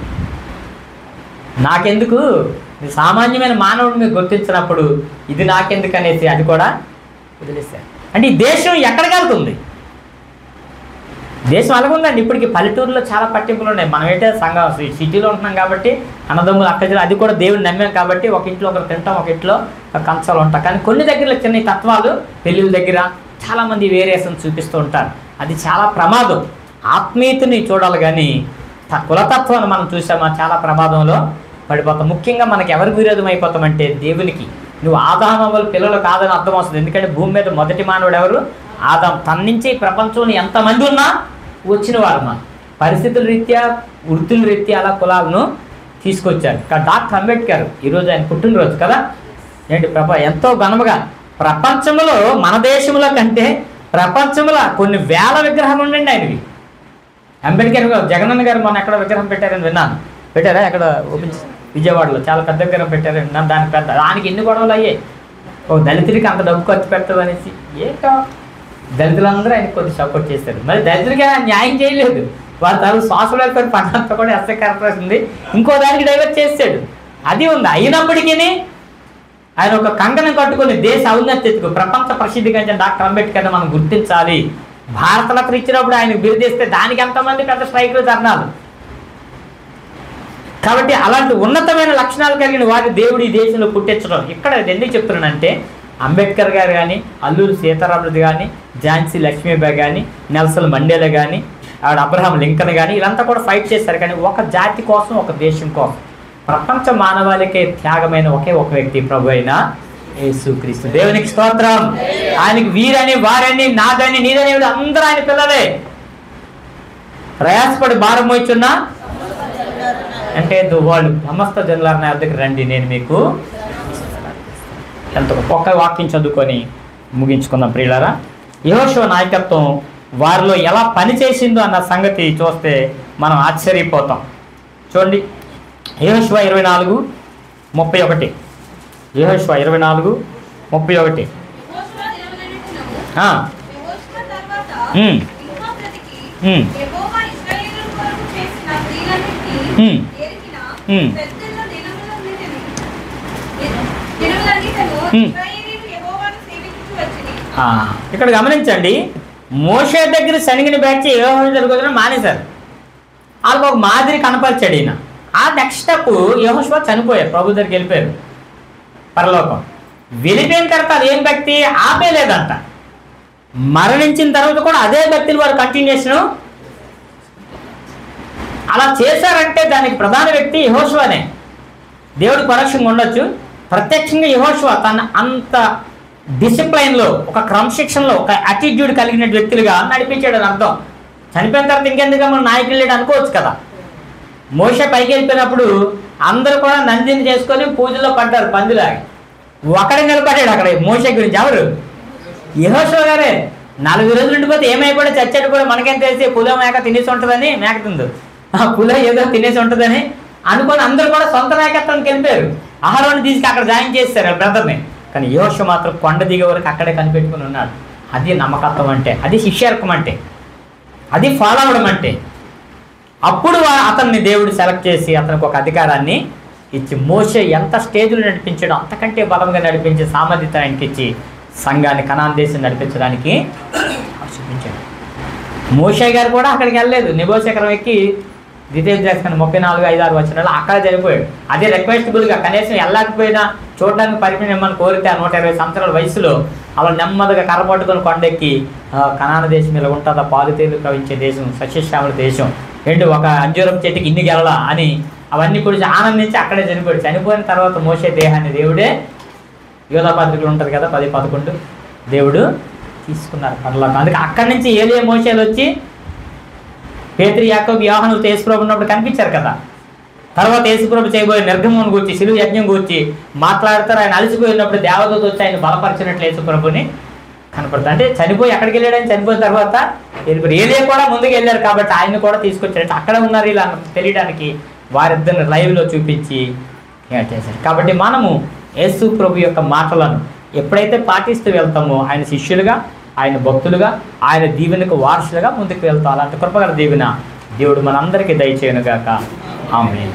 నాకెందుకు, సామాన్యమైన మానవుడు మీకు గుర్తించినప్పుడు ఇది నాకెందుకు అనేసి అది కూడా వదిలేశారు. అంటే ఈ దేశం ఎక్కడికి వెళ్తుంది? దేశం అలాగుందండి. ఇప్పటికి పల్లెటూరులో చాలా పట్టింపులు ఉన్నాయి. మనం ఏంటంటే సిటీలో ఉంటున్నాం కాబట్టి అన్నదమ్ములు అక్కడి అది కూడా దేవుడిని నమ్మాం కాబట్టి ఒక ఇంట్లో ఒకరు తింటాం, ఒక ఇంట్లో కంచాలు ఉంటాం. కానీ కొన్ని దగ్గరలో చిన్న తత్వాలు పెళ్ళిళ్ళ దగ్గర చాలామంది వేరియేషన్ చూపిస్తూ ఉంటారు. అది చాలా ప్రమాదం. ఆత్మీయతని చూడాలి కానీ కులతత్వాన్ని మనం చూసామా చాలా ప్రమాదంలో పడిపోతాం. ముఖ్యంగా మనకి ఎవరికి విరోధం అయిపోతామంటే దేవునికి. నువ్వు ఆదాము అవ్వల పిల్లలు కాదని అర్థం వస్తుంది. ఎందుకంటే భూమి మీద మొదటి మానవుడు ఎవరు? ఆదాం. తన నుంచి ప్రపంచంలో ఎంతమంది ఉన్నా వచ్చిన వారు మన పరిస్థితుల రీత్యా, వృత్తుల రీత్యా అలా కులాలను తీసుకొచ్చారు. డాక్టర్ అంబేద్కర్ ఈరోజు ఆయన పుట్టినరోజు కదా ఏంటి ఎంతో ఘనముగా ప్రపంచంలో మన దేశంలో కంటే ప్రపంచంలో కొన్ని వేల విగ్రహాలు ఉండండి ఆయనవి. అంబేద్కర్ జగనన్న గారు మొన్న ఎక్కడ విగ్రహం పెట్టారని విన్నాను. పెట్టారా? ఎక్కడ ఓపెన్ విజయవాడలో చాలా పెద్ద విగ్రహం పెట్టారని విన్నాను. దానికి ఎన్ని గొడవలు అయ్యాయి. ఓ దళితుడికి అంత డబ్బు ఖర్చు పెట్టదు అనేసి. ఏంటో దళితులందరూ ఆయన కొద్దిగా సపోర్ట్ చేశారు. మరి దళితుడికి ఆయన న్యాయం చేయలేదు. వారి తరపు సోషల్ వెల్ఫేర్ ఫండ్ అంతా కూడా ఎస్ఐ కార్పొరేషన్ ఉంది, ఇంకో దానికి డైవర్ట్ చేశాడు. అది ఉంది. అయినప్పటికీ ఆయన ఒక కంకణం కట్టుకుని దేశ ఔన్నత్యతకు ప్రపంచ ప్రసిద్ధిగాంచిన డాక్టర్ అంబేద్కర్ని మనం గుర్తించాలి. భారతరత్న ఇచ్చినప్పుడు ఆయనకు బిరుదిస్తే దానికి ఎంతమంది పెద్ద స్ట్రైకులు ధర్నాలు. కాబట్టి అలాంటి ఉన్నతమైన లక్షణాలు కలిగిన వారి దేవుడు ఈ దేశంలో పుట్టించడం. ఇక్కడ ఎందుకు చెప్తున్నానంటే అంబేద్కర్ గారు కానీ, అల్లూరి సీతారాములు కానీ, ఝాన్సీ లక్ష్మీబాయి కానీ, నెల్సన్ మండేలా కానీ, ఆవిడ అబ్రహాం లింకన్ కానీ వీళ్ళంతా కూడా ఫైట్ చేశారు. కానీ ఒక జాతి కోసం, ఒక దేశం కోసం, ప్రపంచ మానవాళికే త్యాగమైన ఒకే ఒక వ్యక్తి ప్రభు అయిన యేసుక్రీస్తు. దేవునికి స్తోత్రం. ఆయనకి వీరని, వారని, నాదని, నీదని అందరూ ఆయన పిల్లలే. ప్రయాసపడి భారం మోయిచున్నా అంటే వాళ్ళు సమస్త జనులారా నా వద్దకు రండి, నేను మీకు ఎంత ఒక్క వాక్యం చదువుకొని ముగించుకుందాం ప్రియులారా. యెహోషువ నాయకత్వం వారిలో ఎలా పనిచేసిందో అన్న సంగతి చూస్తే మనం ఆశ్చర్యపోతాం. చూడండి యెహోషువ 24:31. యెహోషువ 24:31. ఇక్కడ గమనించండి, మోషే దగ్గర శనిగిని బ్యాచ్ యెహోవా దగ్గర మానేశారు. వాళ్ళకి ఒక మాదిరి కనపరిచాడు ఈయన. ఆ నెక్స్ట్ స్టెప్ యెహోషువ చనిపోయారు, ప్రభు దగ్గరికి వెళ్ళిపోయారు పరలోకం. వెళ్ళిపోయిన తర్వాత అదేం భక్తి ఆపేలేదంట. మరణించిన తర్వాత కూడా అదే భక్తిని వారు కంటిన్యూషన్ అలా చేశారంటే దానికి ప్రధాన వ్యక్తి యెహోషువనే. దేవుడికి పరోక్షంగా ఉండొచ్చు, ప్రత్యక్షంగా యెహోషువ తన అంత డిసిప్లైన్లో, ఒక క్రమశిక్షణలో, ఒక యాటిట్యూడ్ కలిగిన వ్యక్తులుగా నడిపించాడు అని అర్థం. చనిపోయిన తర్వాత ఇంకెందుకు మనం నాయకులు లేడు అనుకోవచ్చు కదా. మోషే పైకి వెళ్ళిపోయినప్పుడు అందరూ కూడా నందిని చేసుకొని పూజలో పడ్డారు పందిలాగా. ఒకడే నిలబడ్డాడు అక్కడ మోషే గురించి. ఎవరు? యెహోషువ గారే. 4 రోజులు ఉండిపోతే ఏమైపోయాడు, చచ్చాడు కూడా మనకేం తెలిసి పుల మేక తినేసి ఉంటుందని, మేక తిందు పుల ఏదో తినేసి ఉంటుందని అనుకొని అందరూ కూడా సొంత నాయకత్వానికి వెళ్ళిపోయారు. అహరోను తీసుకు అక్కడ జాయిన్ చేస్తారు బ్రదర్ని. కానీ యెహోషువ మాత్రం కొండ దిగే వరకు అక్కడే కనిపెట్టుకుని ఉన్నాడు. అది నమ్మకత్వం అంటే, అది శిష్యర్కం అంటే, అది ఫాలో అవడం అంటే. అప్పుడు అతన్ని దేవుడు సెలెక్ట్ చేసి అతనికి ఒక అధికారాన్ని ఇచ్చి, మోషే ఎంత స్టేజ్లో నడిపించాడో అంతకంటే బలంగా నడిపించే సామర్థ్యత ఆయనకి ఇచ్చి సంఘాన్ని కనాన్ దేశం నడిపించడానికి చూపించాడు. మోషే గారు కూడా అక్కడికి వెళ్ళలేదు. నిబోశకరం ఎక్కి ద్వితీయోపదేశకాండం 34-5-6 వచనాలు అక్కడ చనిపోయాడు. అదే రిక్వెస్టబుల్గా కనీసం వెళ్ళకపోయినా చూడడానికి పరిమితి ఇమ్మని కోరితే ఆ 120 సంవత్సరాల వయసులో అలా నెమ్మదిగా కర్ర పట్టుకొని కొండెక్కి కనాన దేశం ఇలా ఉంటుందా, పాలు తేలు ప్రవహించే దేశం, సస్యశ్యామల దేశం, ఒక అంజూరపు చెట్టుకి ఇన్ని గెలలా అని అవన్నీ గురించి ఆనందించి అక్కడే చనిపోయాడు. చనిపోయిన తర్వాత మోషే దేహాన్ని దేవుడే, యోధా పత్రికలు ఉంటుంది కదా 10-11, దేవుడు తీసుకున్నారు పరలోకం. అందుకే అక్కడి నుంచి ఏలియా మోషేలు వచ్చి పేతురు యాకోబు యోహానులతో యేసుప్రభు ఉన్నప్పుడు కనిపించారు కదా. తర్వాత యేసుప్రభు చేయబోయే నిర్గమం గురించి, శిలువ యజ్ఞం గురించి మాట్లాడతారు. ఆయన అలసిపోయినప్పుడు దేవదూత వచ్చి ఆయన బలపరిచినట్లు యేసుప్రభుని కనపడుతుంది. అంటే చనిపోయి ఎక్కడికి వెళ్ళాడు? ఆయన చనిపోయిన తర్వాత ఏలియా కూడా ముందుకు వెళ్ళారు కాబట్టి ఆయన కూడా తీసుకొచ్చాడు. అక్కడ ఉన్నారు ఇలా తెలియడానికి వారిద్దరిని లైవ్లో చూపించి చేశారు. కాబట్టి మనము యేసు ప్రభు యొక్క మాటలను ఎప్పుడైతే పాటిస్తూ వెళ్తామో ఆయన శిష్యులుగా, ఆయన భక్తులుగా, ఆయన దీవెనకు వారసులుగా ముందుకు వెళ్తాం. అలాంటి కృపగల దీవెన దేవుడు మనందరికీ దయచేయనుగాక. ఆమేన్.